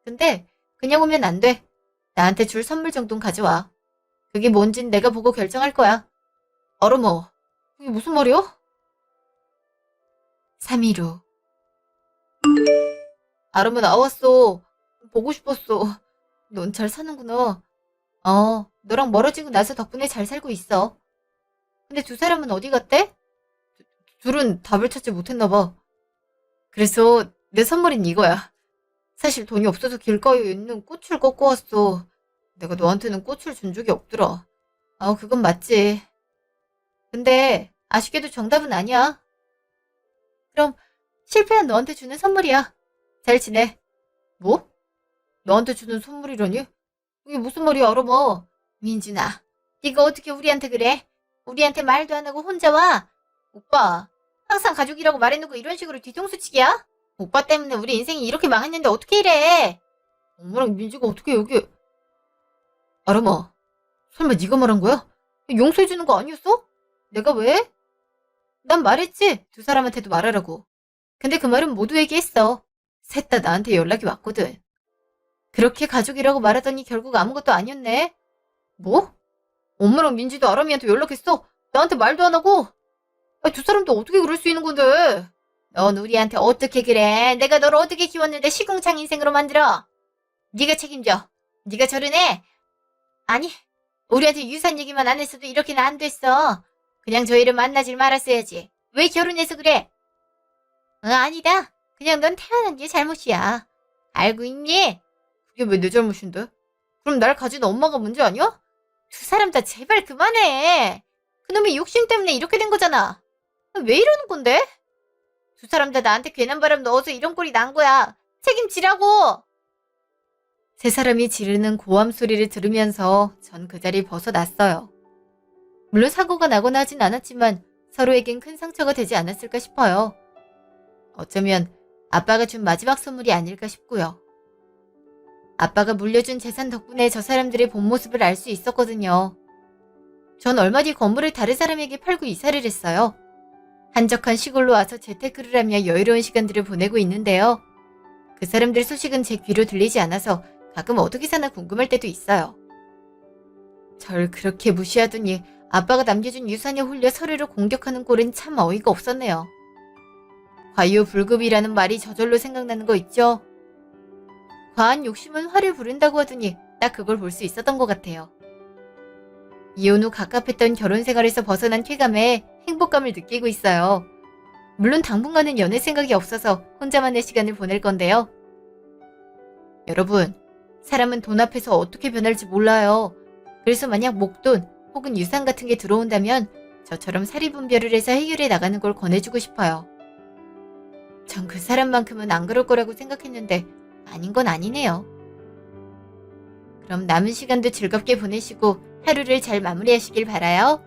[SPEAKER 1] 근데 그냥 오면 안 돼. 나한테 줄 선물 정도는 가져와. 그게 뭔진 내가 보고 결정할 거야. 어머머, 그게 무슨 말이야? 3일 후. 아름아 나왔어. 보고 싶었어. 넌 잘 사는구나. 너랑 멀어지고 나서 덕분에 잘 살고 있어. 근데 두 사람은 어디 갔대? 둘은 답을 찾지 못했나 봐. 그래서 내 선물인 이거야. 사실 돈이 없어서 길가에 있는 꽃을 꺾고 왔어. 내가 너한테는 꽃을 준 적이 없더라. 그건 맞지. 근데 아쉽게도 정답은 아니야. 그럼 실패한 너한테 주는 선물이야. 잘 지내. 뭐? 너한테 주는 선물이라니? 이게 무슨 말이야, 알아봐. 민준아, 네가 어떻게 우리한테 그래? 우리한테 말도 안 하고 혼자 와? 오빠, 항상 가족이라고 말해놓고 이런 식으로 뒤통수치기야? 오빠 때문에 우리 인생이 이렇게 망했는데 어떻게 이래? 엄마랑 민지가 어떻게 여기... 아람아, 설마 네가 말한 거야? 용서해주는 거 아니었어? 내가 왜? 난 말했지. 두 사람한테도 말하라고. 근데 그 말은 모두에게 했어. 셋 다 나한테 연락이 왔거든. 그렇게 가족이라고 말하더니 결국 아무것도 아니었네. 뭐? 엄마랑 민지도 아람이한테 연락했어? 나한테 말도 안 하고? 두 사람도 어떻게 그럴 수 있는 건데? 넌 우리한테 어떻게 그래? 내가 너를 어떻게 키웠는데 시궁창 인생으로 만들어? 네가 책임져. 네가 결혼해. 아니, 우리한테 유산 얘기만 안 했어도 이렇게는 안 됐어. 그냥 저희를 만나질 말았어야지. 왜 결혼해서 그래? 아니다. 그냥 넌 태어난 게 잘못이야. 알고 있니? 그게 왜 내 잘못인데? 그럼 날 가진 엄마가 문제 아니야? 두 사람 다 제발 그만해. 그놈의 욕심 때문에 이렇게 된 거잖아. 왜 이러는 건데? 두 사람 다 나한테 괜한 바람 넣어서 이런 꼴이 난 거야. 책임지라고. 세 사람이 지르는 고함 소리를 들으면서 전 그 자리를 벗어났어요. 물론 사고가 나거나 하진 않았지만 서로에겐 큰 상처가 되지 않았을까 싶어요. 어쩌면 아빠가 준 마지막 선물이 아닐까 싶고요. 아빠가 물려준 재산 덕분에 저 사람들의 본 모습을 알 수 있었거든요. 전 얼마 뒤 건물을 다른 사람에게 팔고 이사를 했어요. 한적한 시골로 와서 재테크를 하며 여유로운 시간들을 보내고 있는데요. 그 사람들 소식은 제 귀로 들리지 않아서 가끔 어떻게 사나 궁금할 때도 있어요. 절 그렇게 무시하더니 아빠가 남겨준 유산에 홀려 서로를 공격하는 꼴은 참 어이가 없었네요. 과유불급이라는 말이 저절로 생각나는 거 있죠? 과한 욕심은 화를 부른다고 하더니 딱 그걸 볼 수 있었던 것 같아요. 이혼 후 갑갑했던 결혼 생활에서 벗어난 쾌감에 행복감을 느끼고 있어요. 물론 당분간은 연애 생각이 없어서 혼자만의 시간을 보낼 건데요. 여러분, 사람은 돈 앞에서 어떻게 변할지 몰라요. 그래서 만약 목돈 혹은 유산 같은 게 들어온다면 저처럼 사리분별을 해서 해결해 나가는 걸 권해주고 싶어요. 전 그 사람만큼은 안 그럴 거라고 생각했는데 아닌 건 아니네요. 그럼 남은 시간도 즐겁게 보내시고 하루를 잘 마무리하시길 바라요.